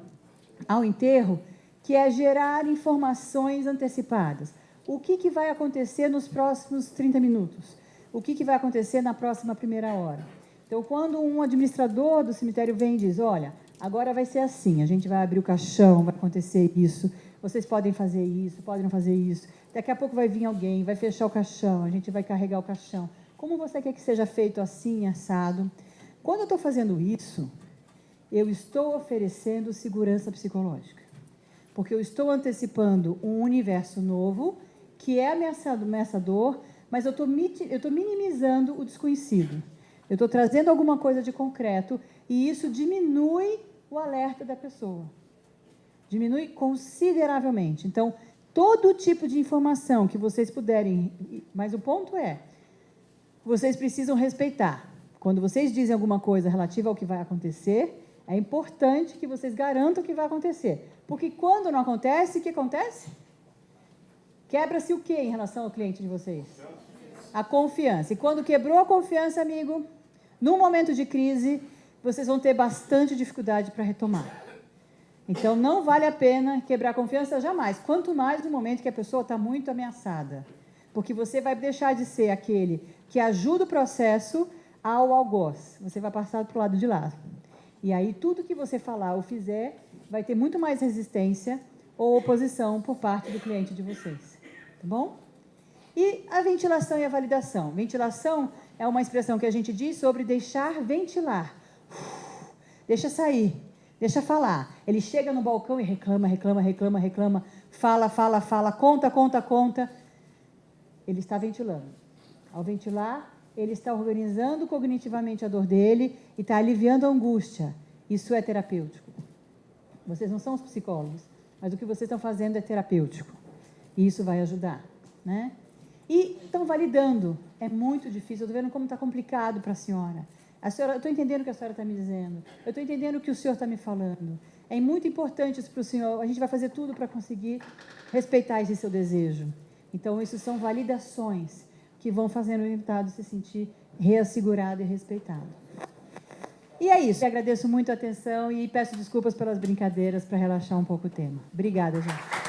ao enterro, que é gerar informações antecipadas. O que vai acontecer nos próximos 30 minutos? O que vai acontecer na próxima primeira hora? Então, quando um administrador do cemitério vem e diz, olha, agora vai ser assim, a gente vai abrir o caixão, vai acontecer isso, vocês podem fazer isso, podem não fazer isso, daqui a pouco vai vir alguém, vai fechar o caixão, a gente vai carregar o caixão. Como você quer que seja feito assim, assado? Quando eu estou fazendo isso, eu estou oferecendo segurança psicológica. Porque eu estou antecipando um universo novo, que é ameaçador, mas eu estou minimizando o desconhecido. Eu estou trazendo alguma coisa de concreto e isso diminui o alerta da pessoa. Diminui consideravelmente. Então, todo tipo de informação que vocês puderem... Mas o ponto é, vocês precisam respeitar. Quando vocês dizem alguma coisa relativa ao que vai acontecer, é importante que vocês garantam que vai acontecer. Porque quando não acontece, o que acontece? Quebra-se o quê em relação ao cliente de vocês? A confiança. E quando quebrou a confiança, amigo, num momento de crise, vocês vão ter bastante dificuldade para retomar. Então, não vale a pena quebrar a confiança jamais. Quanto mais no momento que a pessoa está muito ameaçada. Porque você vai deixar de ser aquele que ajuda o processo ao algoz. Você vai passar para o lado de lá. E aí, tudo que você falar ou fizer vai ter muito mais resistência ou oposição por parte do cliente de vocês. Tá bom? E a ventilação e a validação. Ventilação é uma expressão que a gente diz sobre deixar ventilar. Deixa sair, deixa falar. Ele chega no balcão e reclama, fala, conta. Ele está ventilando. Ao ventilar, ele está organizando cognitivamente a dor dele e está aliviando a angústia. Isso é terapêutico. Vocês não são os psicólogos, mas o que vocês estão fazendo é terapêutico. E isso vai ajudar, né? E estão validando. É muito difícil. Eu estou vendo como está complicado para a senhora. Eu estou entendendo o que a senhora está me dizendo. Eu estou entendendo o que o senhor está me falando. É muito importante isso para o senhor. A gente vai fazer tudo para conseguir respeitar esse seu desejo. Então, isso são validações que vão fazendo o invitado se sentir reassegurado e respeitado. E é isso. Eu agradeço muito a atenção e peço desculpas pelas brincadeiras para relaxar um pouco o tema. Obrigada, gente.